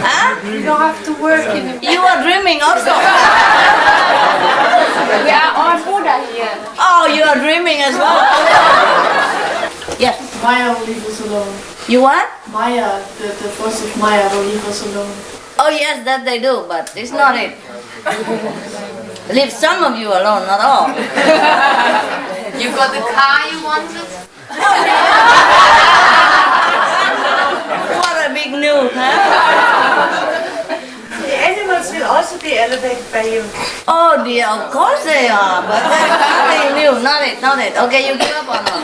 Speaker 1: Huh?
Speaker 7: You don't have to work in it.
Speaker 1: You are dreaming also.
Speaker 7: We are all Buddha here.
Speaker 1: Oh, you are dreaming as well. Yes.
Speaker 7: Maya will leave us alone.
Speaker 1: You what?
Speaker 7: Maya, the force of Maya will leave us alone.
Speaker 1: Oh yes, that they do, but it's not it. Leave some of you alone, not all.
Speaker 8: You got the car you wanted?
Speaker 1: What a big news, huh?
Speaker 10: The animals will also be elevated by you?
Speaker 1: Oh dear, of course they are, but that's nothing new. Not it. Okay, you give up or not?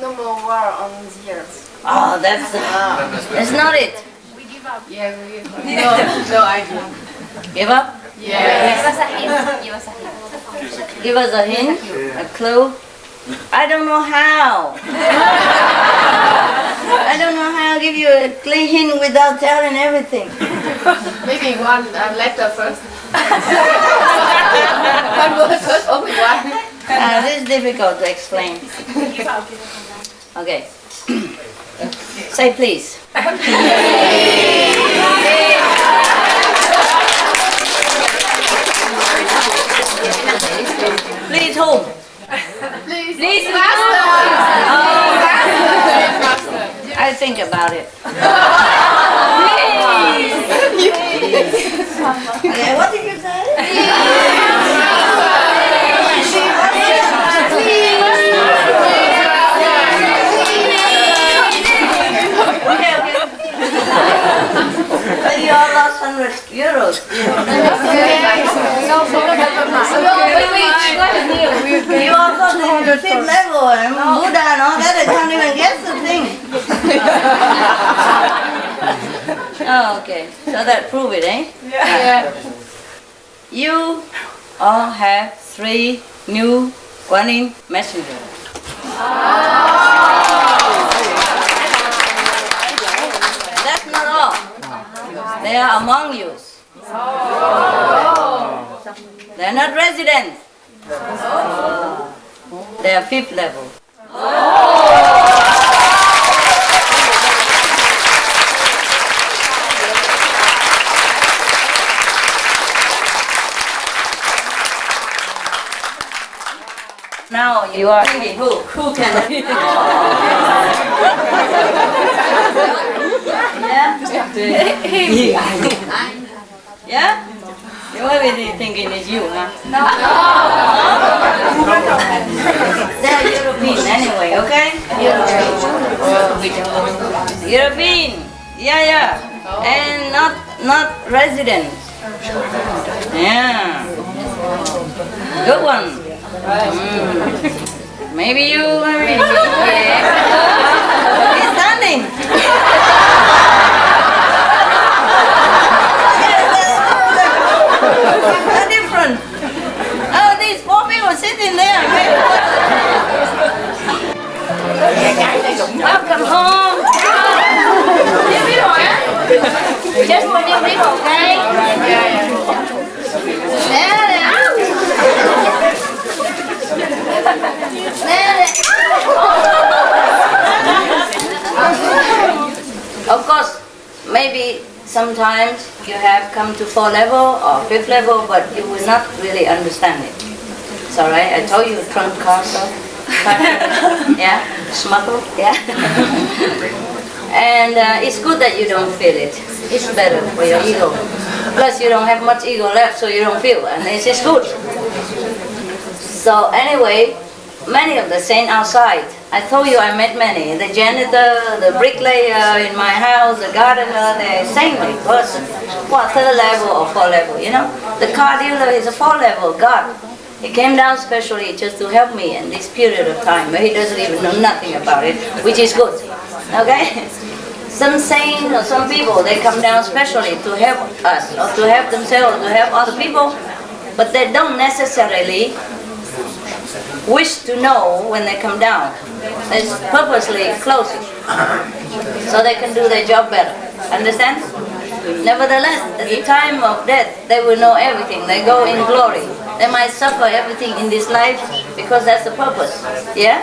Speaker 8: No more war on the earth.
Speaker 1: Oh, that's not it.
Speaker 8: We give up.
Speaker 7: Yeah, we give up.
Speaker 8: No, I do.
Speaker 1: Give up?
Speaker 7: Yes.
Speaker 1: Give us a hint, a clue. I don't know how. I don't know how to give you a clear hint without telling everything.
Speaker 8: Maybe one letter first. One word first, only one.
Speaker 1: This is difficult to explain. Okay. Say please. Please whom?
Speaker 8: Please, master.
Speaker 1: I think about it. Okay, what did you say? But you all lost €100. You all got the fifth level and Buddha and all that. I can't even guess the thing. Oh, okay. So that prove it, eh?
Speaker 10: Yeah.
Speaker 1: You all have 3 new Kuan Yin messengers. That's not all. They are among you. They are not residents. They are 5th level. Now you are thinking, who can I? Yeah? You might be thinking it's you, huh? No. They're European anyway, okay? European. Yeah. And not residents. Yeah. Good one. Maybe you. He's standing. They're different. Oh, these 4 people sitting there. Welcome home. Just one new people, okay? Of course, maybe sometimes you have come to 4th level or 5th level, but you will not really understand it. It's alright, I told you trunk car stuff. Yeah, smuggle, yeah. And it's good that you don't feel it. It's better for your ego. Plus you don't have much ego left, so you don't feel, and it's just good. So anyway, many of the saints outside, I told you I met many. The janitor, the bricklayer in my house, the gardener, they're saintly person. What, 3rd level or 4th level, you know? The car dealer is a 4th level God. He came down specially just to help me in this period of time where he doesn't even know nothing about it, which is good. Okay? Some saints or some people, they come down specially to help us or to help themselves, to help other people, but they don't necessarily wish to know when they come down. It's purposely closing so they can do their job better. Understand? Nevertheless, at the time of death, they will know everything. They go in glory. They might suffer everything in this life because that's the purpose. Yeah?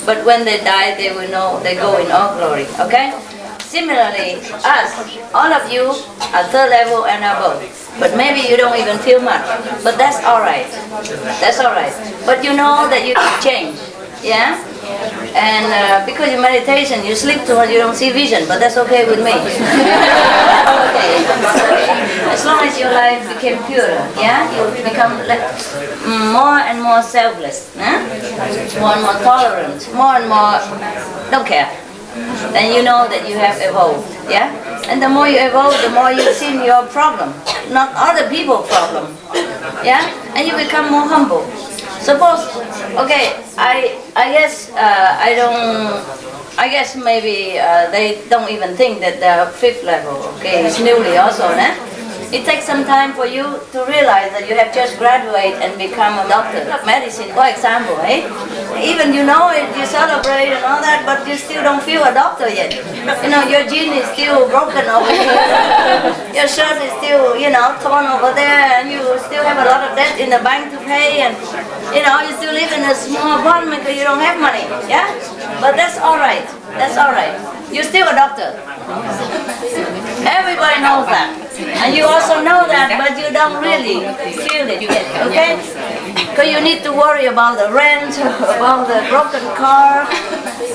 Speaker 1: But when they die, they will know they go in all glory. Okay? Similarly, us, all of you are 3rd level and above. But maybe you don't even feel much. But that's alright. That's alright. But you know that you can change. Yeah? And because in meditation you sleep too much, you don't see vision. But that's okay with me. Okay. As long as your life became purer, yeah? You become more and more selfless. More and more tolerant. More and more don't care. then you know that you have evolved. Yeah? And the more you evolve, the more you see your problem, not other people's problem. Yeah? And you become more humble. Suppose, okay, I guess maybe they don't even think that they're fifth level, okay, it's newly also, né? It takes some time for you to realize that you have just graduated and become a doctor of medicine, for example, eh? Even you know it, you celebrate and all that, but you still don't feel a doctor yet. You know, your jean is still broken over here, your shirt is still, you know, torn over there, and you still have a lot of debt in the bank to pay, and, you know, you still live in a small apartment because you don't have money, yeah? But that's all right, that's all right. You're still a doctor. Everybody knows that. And you also know that, but you don't really feel it yet, okay? Because you need to worry about the rent, about the broken car,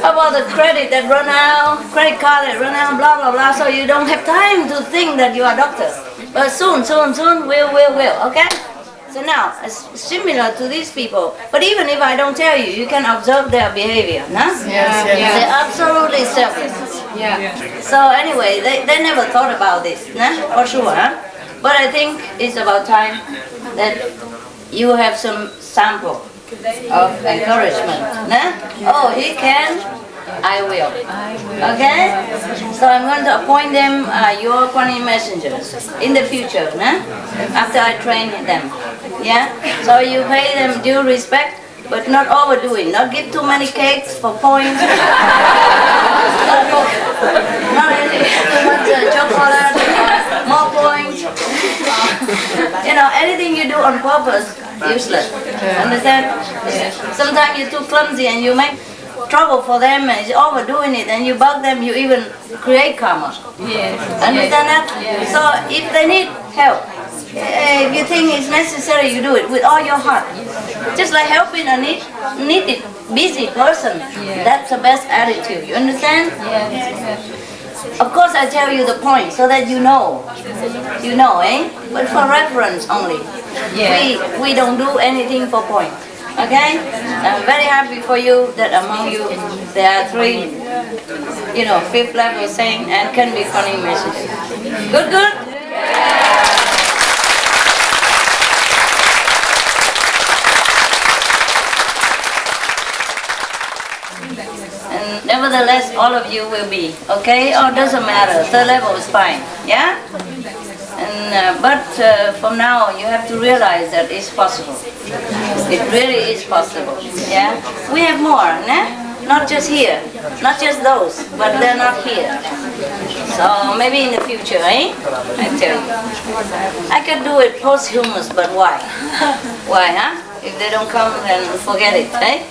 Speaker 1: about the credit that run out, credit card that run out, blah, blah, blah. So you don't have time to think that you are a doctor. But soon, will, okay? So now, it's similar to these people. But even if I don't tell you, you can observe their behavior, no?
Speaker 2: Yes.
Speaker 1: They're absolutely selfless.
Speaker 2: Yeah.
Speaker 1: So anyway, they never thought about this, nah? For sure, huh? But I think it's about time that you have some sample of encouragement, nah? Oh, he can, I will. Okay? So I'm going to appoint them your Kuan messengers in the future, nah? After I train them. Yeah? So you pay them due respect, but not overdo it. Not give too many cakes for points. Not too much chocolate, more points. You know, anything you do on purpose, useless. Understand? Sometimes you're too clumsy and you make trouble for them and you're overdoing it and you bug them, you even create karma.
Speaker 2: Yes.
Speaker 1: Understand that?
Speaker 2: Yes.
Speaker 1: So if they need help, if you think it's necessary, you do it with all your heart. Just like helping a needed, busy person. That's the best attitude. You understand?
Speaker 2: Yes.
Speaker 1: Of course, I tell you the point so that you know. You know, eh? But for reference only. We don't do anything for point. Okay? I'm very happy for you that among you there are 3, you know, 5th level saint and can be funny messages. Good? And nevertheless, all of you will be, okay? Or doesn't matter, 3rd level is fine, yeah? And but from now you have to realize that it's possible. It really is possible. Yeah, we have more, nah? Not just here, not just those, but they're not here. So maybe in the future, eh? I tell you, I can do it posthumous, but why? Why, huh? If they don't come, then forget it, eh?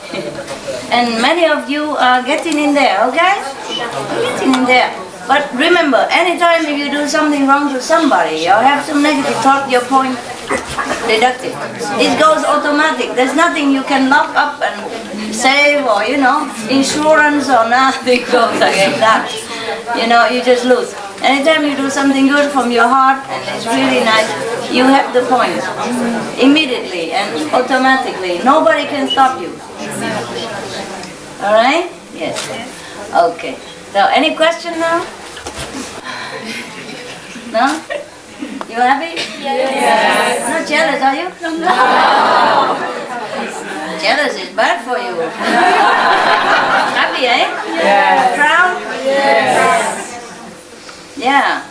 Speaker 1: And many of you are getting in there, okay? Getting in there. But remember, anytime if you do something wrong to somebody or have some negative thought, your point deducted. It goes automatic. There's nothing you can lock up and save or, you know, insurance or nothing goes against that. You know, you just lose. Anytime you do something good from your heart and it's really nice, you have the point immediately and automatically. Nobody can stop you. Alright? Yes. Okay. So, any question now? No? You happy? Yes. Not jealous, are you? No. Jealous is bad for you. Happy, eh?
Speaker 2: Yes.
Speaker 1: Proud?
Speaker 2: Yes.
Speaker 1: Yeah.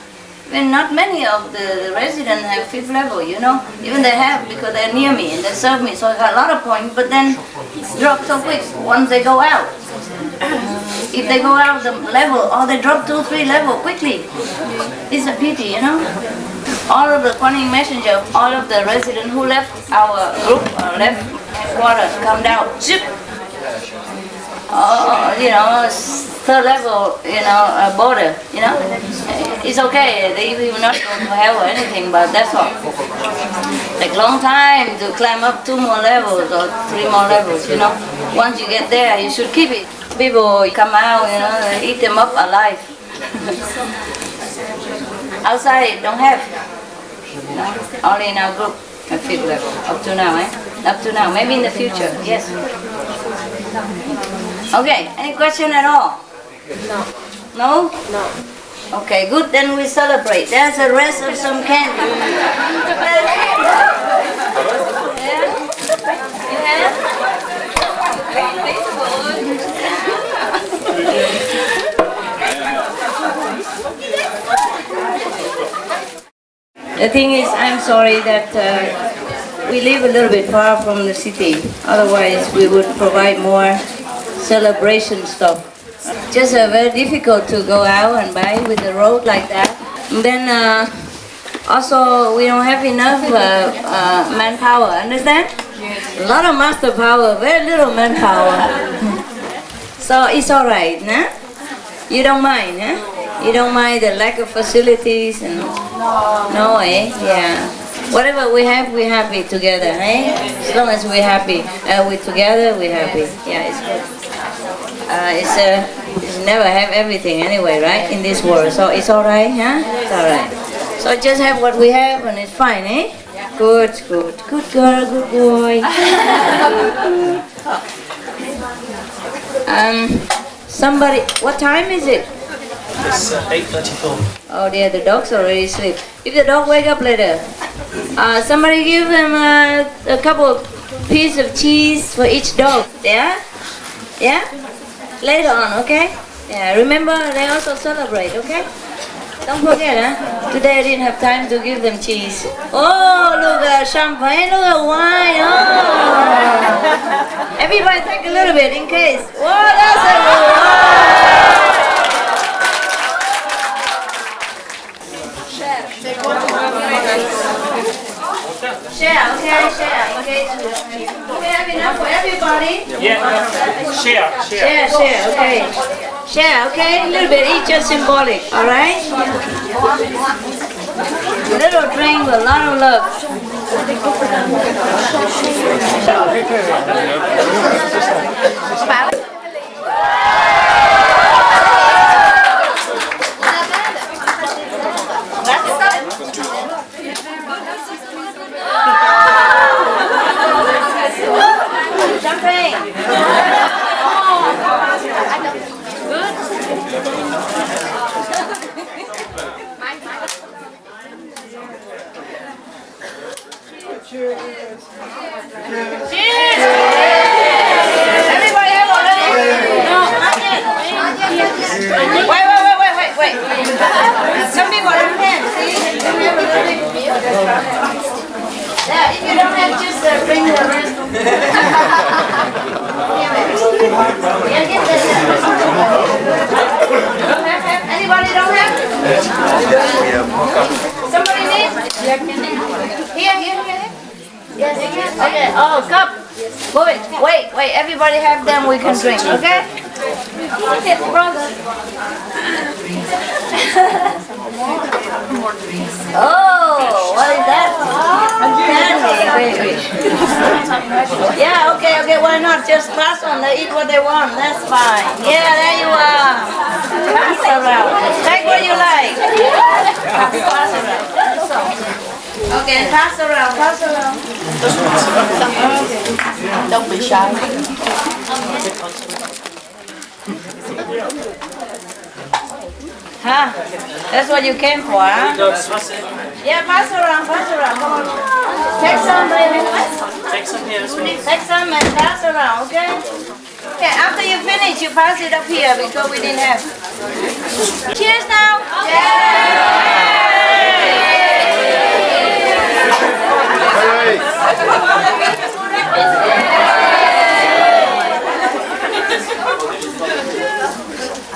Speaker 1: Well, not many of the residents have 5th level, you know. Even they have because they're near me and they serve me, so I got a lot of points, but then drop so quick once they go out. If they go out the level or they drop 2-3 level quickly, it's a pity, you know. All of the Kuan Yin messenger, all of the residents who left our group or left headquarters come down, zip. You know, 3rd level, you know, border, you know. It's okay, they will not go to hell or anything, but that's all. Take long time to climb up 2 more levels or 3 more levels, you know. Once you get there, you should keep it. People come out, you know, they eat them up alive. Outside, don't have. No? Only in our group at 5th level, up to now, eh? Up to now, maybe in the future, yes. Okay, any question at all?
Speaker 8: No.
Speaker 1: No?
Speaker 8: No.
Speaker 1: Okay, good, then we celebrate. There's a rest of some candy. Yeah? You have? The thing is, I'm sorry that we live a little bit far from the city. Otherwise, we would provide more celebration stuff. Just very difficult to go out and buy with the road like that. And then also, we don't have enough manpower, understand? A lot of master power, very little manpower. So it's alright, nah? You don't mind, huh? You don't mind the lack of facilities and no, eh? Yeah. Whatever we have, we're happy together, eh? As long as we're happy, we're together, we're happy. Yeah, it's good. It's never have everything anyway, right? In this world, so it's alright, huh? It's alright. So just have what we have and it's fine, eh? Good, good, good girl, good boy. Somebody, what time is it?
Speaker 3: It's 8:34.
Speaker 1: Oh dear, the dog's already asleep. If the dog wake up later, somebody give him a couple pieces of cheese for each dog. Yeah? Yeah? Later on, okay? Yeah, remember they also celebrate, okay? Don't forget, huh? Today I didn't have time to give them cheese. Oh, look at champagne, look at wine. Oh. Everybody take a little bit in case. Oh, that's a good one. Share, okay, share. Okay. Do we have enough for everybody?
Speaker 11: Yeah. Share.
Speaker 1: Share, okay. Share, okay? A little bit each, just symbolic, alright? Little drink with a lot of love. Champagne. Cheers! Everybody have already? No, not yet. Wait. Some people don't have, see? Yeah, if you don't have, just bring the rest. Yeah, get this. Anybody don't have? Somebody needs? Here. Yes. Okay. Oh, cup. Wait. Everybody have them. We can drink. Okay. Okay, brother. Oh, what is that? Candy, baby. Yeah. Okay. Why not? Just pass on. They eat what they want. That's fine. Yeah, there you are. Pass around. Take what you like. Pass around. Okay, pass around. Don't be shy. Huh? That's what you came for, huh? Yeah, pass around. Come on. Take some, baby. Take some and pass around, okay? Okay, after you finish, you pass it up here because we didn't have. Cheers now!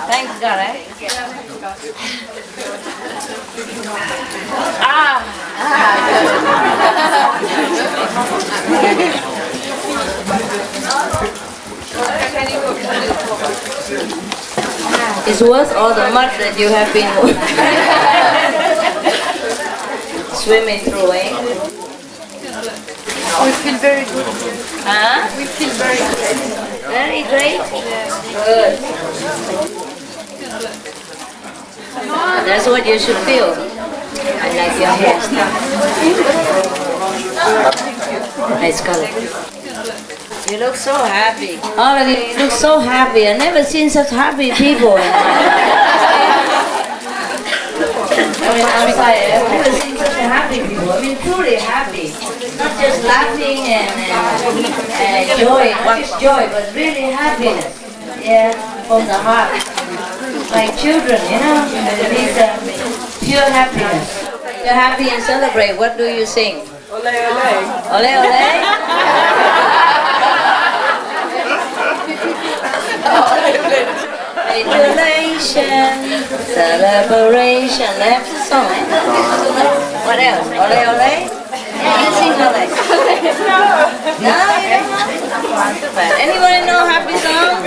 Speaker 1: Thanks God, eh? It's worth all the mud that you have been swimming through, eh?
Speaker 8: We feel very good.
Speaker 1: Huh?
Speaker 8: We feel very great.
Speaker 1: Very great? Good. That's what you should feel. I like your hairstyle. Nice color. You look so happy. All of you look so happy. I've never seen such happy people in my I mean, outside, I've never seen such happy people. I mean, truly happy. Not just laughing and joy, not just joy, but really happiness. Yeah, from the heart. Like children, you know, these pure happiness. You're happy and celebrate. What do you sing?
Speaker 2: Ole ole.
Speaker 1: Ole ole? Congratulations, celebration. That's the song, eh? What else? Ole ole? Yeah, you sing ole. No, you don't know? Anybody know happy song?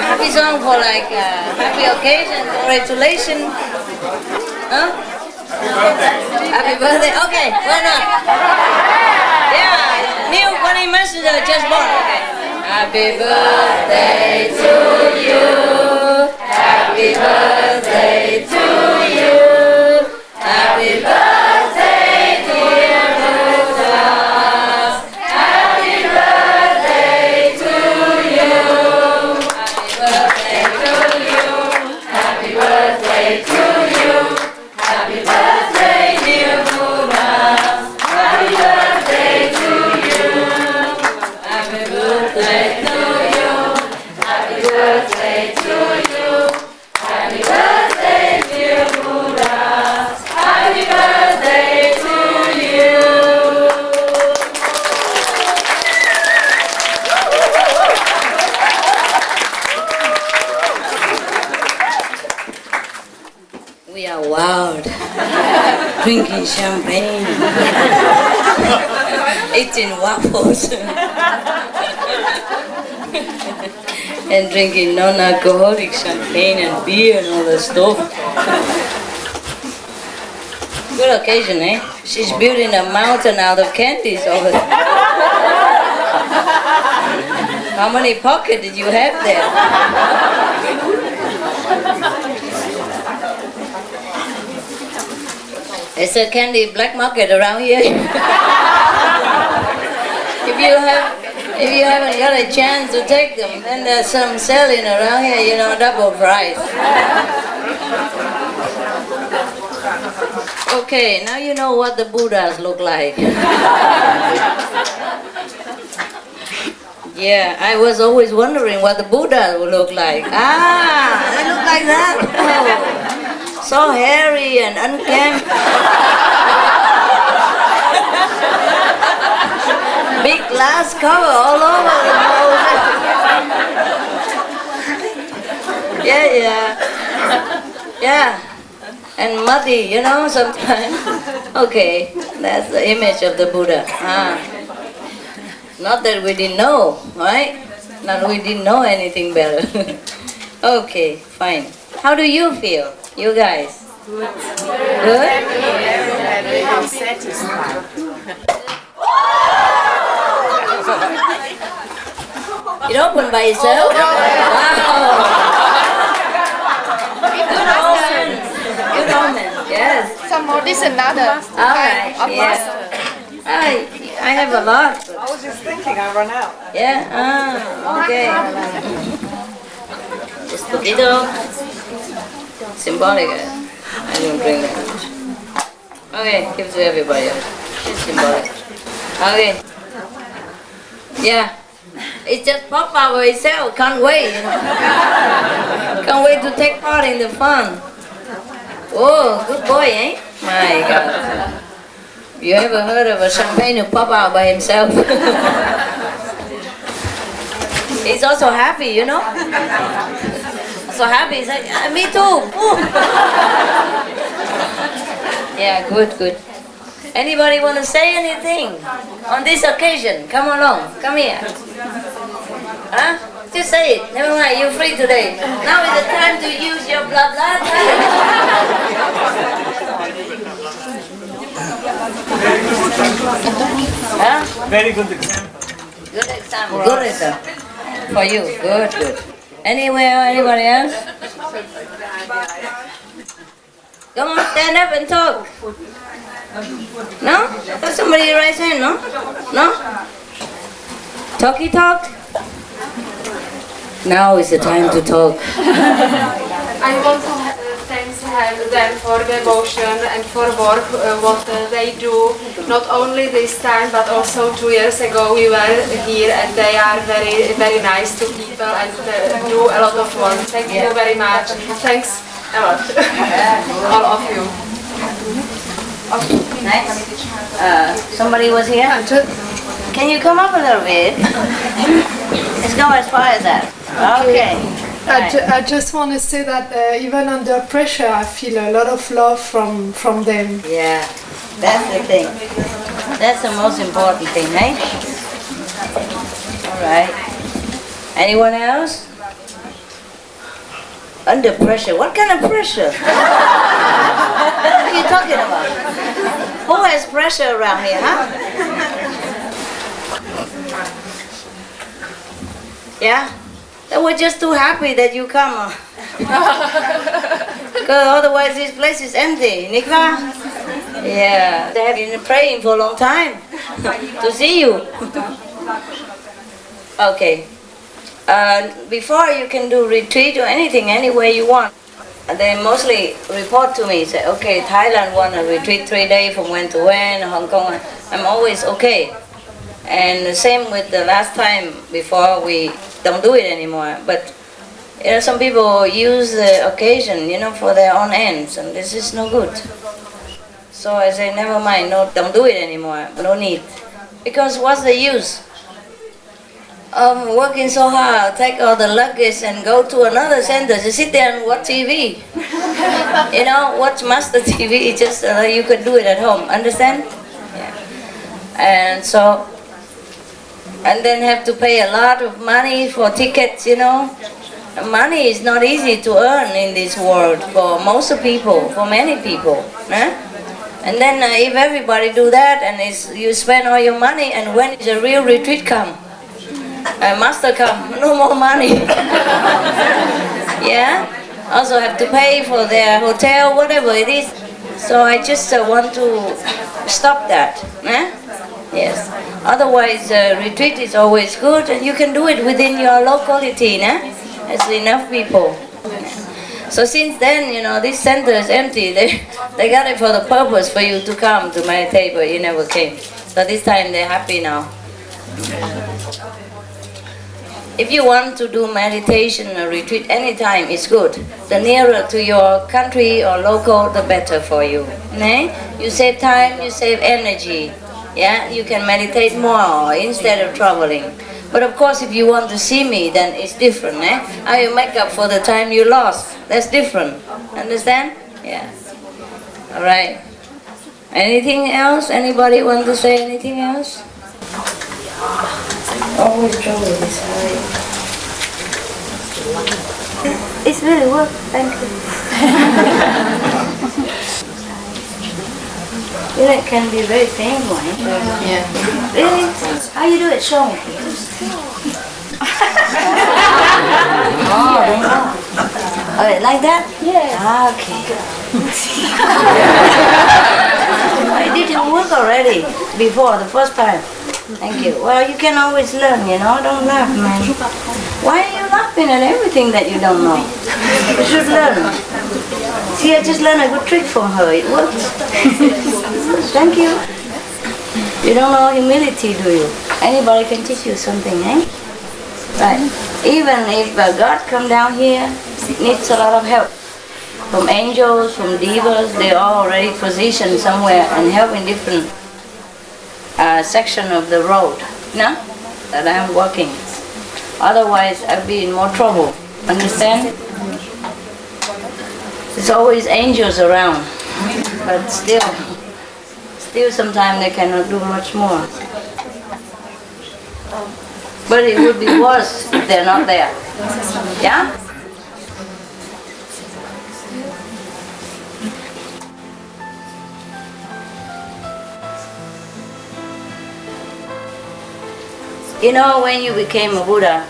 Speaker 1: Happy song for like happy occasion, congratulations. Huh? Happy birthday. Okay, why not? Yeah, new funny messenger just born. Okay. Happy birthday to you. Happy birthday to you. Happy birthday, dear Lucas. Happy birthday to you. Happy birthday to you. Happy birthday to you. Happy birthday, dear Lucas. Happy birthday to you. Happy birthday to you. Happy birthday to you. Happy birthday, dear Lucas. Happy birthday to you. We are wild, drinking champagne, eating waffles, and drinking non-alcoholic champagne and beer and all that stuff. Good occasion, eh? She's building a mountain out of candies over there. How many pockets did you have there? It's a candy black market around here. If you haven't got a chance to take them, then there's some selling around here, you know, double price. Okay, now you know what the Buddhas look like. Yeah, I was always wondering what the Buddhas would look like. Ah, they look like that. Oh, so hairy and unkempt. Big glass cover all over the nose. Yeah. And muddy, you know, sometimes. Okay, that's the image of the Buddha. Not that we didn't know, right? Not we didn't know anything better. Okay, fine. How do you feel, you guys? Good. Good?
Speaker 7: I'm satisfied.
Speaker 1: It opened by itself? Wow! Good omen. Good omen, yes.
Speaker 8: Some more, this another
Speaker 1: Alright,
Speaker 8: of
Speaker 1: yeah. I have a lot.
Speaker 10: I was just thinking, I run out.
Speaker 1: Yeah, okay. Just a little symbolic. I don't bring that much. Okay, give to everybody. It's symbolic. Okay. Yeah. It just popped out by itself. Can't wait, you know. Can't wait to take part in the fun. Oh, good boy, eh? My God. You ever heard of a champagne who pop out by himself? He's also happy, you know. So happy. He's like, me too. Yeah, good. Anybody want to say anything on this occasion? Come along. Come here. Huh? Just say it. Never mind. You're free today. Now is the time to use your blah blah time. Huh?
Speaker 3: Very good example.
Speaker 1: Good example. Good example. For you. Good. Anybody else? Come on, stand up and talk. No? Somebody raise hand, no? No? Talky talk? Now is the time to talk.
Speaker 12: I want to thank them for devotion and for work, what they do. Not only this time, but also 2 years ago we were here, and they are very, very nice to people and do a lot of work. Thank you very much. Thanks a lot, all of you.
Speaker 1: Next. Somebody was here? Can you come up a little bit? Let's go as far as that. Okay.
Speaker 10: I just want to say that even under pressure, I feel a lot of love from them.
Speaker 1: Yeah, that's the thing. That's the most important thing, right? All right. Anyone else? Under pressure? What kind of pressure? What are you talking about? Who has pressure around here, huh? Yeah? We're just too happy that you come. Because otherwise this place is empty, Nikva? Yeah, they have been praying for a long time to see you. Okay. Before you can do retreat or anything, any way you want. They mostly report to me, say, okay, Thailand want a retreat 3 days from when to when, Hong Kong. I'm always okay. And the same with the last time before we don't do it anymore. But you know, some people use the occasion, you know, for their own ends, and this is no good. So I say, never mind, no, don't do it anymore, no need. Because what's the use? Working so hard, take all the luggage and go to another center to sit there and watch TV. You know, watch Master TV, just you could do it at home, understand? Yeah. And so, and then have to pay a lot of money for tickets, you know. Money is not easy to earn in this world for most people, for many people. And then if everybody do that and you spend all your money, and when is a real retreat come? Master come, no more money. Yeah? Also have to pay for their hotel, whatever it is. So I just want to stop that. Yes. Otherwise, retreat is always good, and you can do it within your locality. There's enough people. So since then, you know, this center is empty. They got it for the purpose for you to come to meditate, but you never came. So this time they're happy now. If you want to do meditation or retreat anytime, it's good. The nearer to your country or local, the better for you. You save time, you save energy. Yeah, you can meditate more instead of traveling. But of course, if you want to see me, then it's different. How you make up for the time you lost, that's different. Understand? Yeah. All right. Anything else? Anybody want to say anything else? Always trouble this side. It's really work. Thank you. You know, it can be very painful. Yeah. Really? How you do it? Show me. Oh, like that? Yeah. Okay. Did it work already? Before, the first time? Thank you. Well, you can always learn, you know. Don't laugh, man. Why are you laughing at everything that you don't know? You should learn. See, I just learned a good trick from her. It works. Thank you. You don't know humility, do you? Anybody can teach you something, Right. Even if God come down here, it needs a lot of help. From angels, from divas, they are already positioned somewhere and help in different section of the road, that I'm walking. Otherwise, I'd be in more trouble. Understand? There's always angels around, but still sometimes they cannot do much more. But it would be worse if they're not there. Yeah? You know, when you became a Buddha,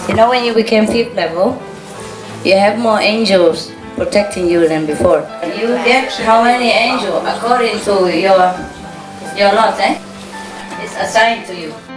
Speaker 1: you know, when you became 5th level, you have more angels protecting you than before. You get how many angels according to your lot, eh? It's assigned to you.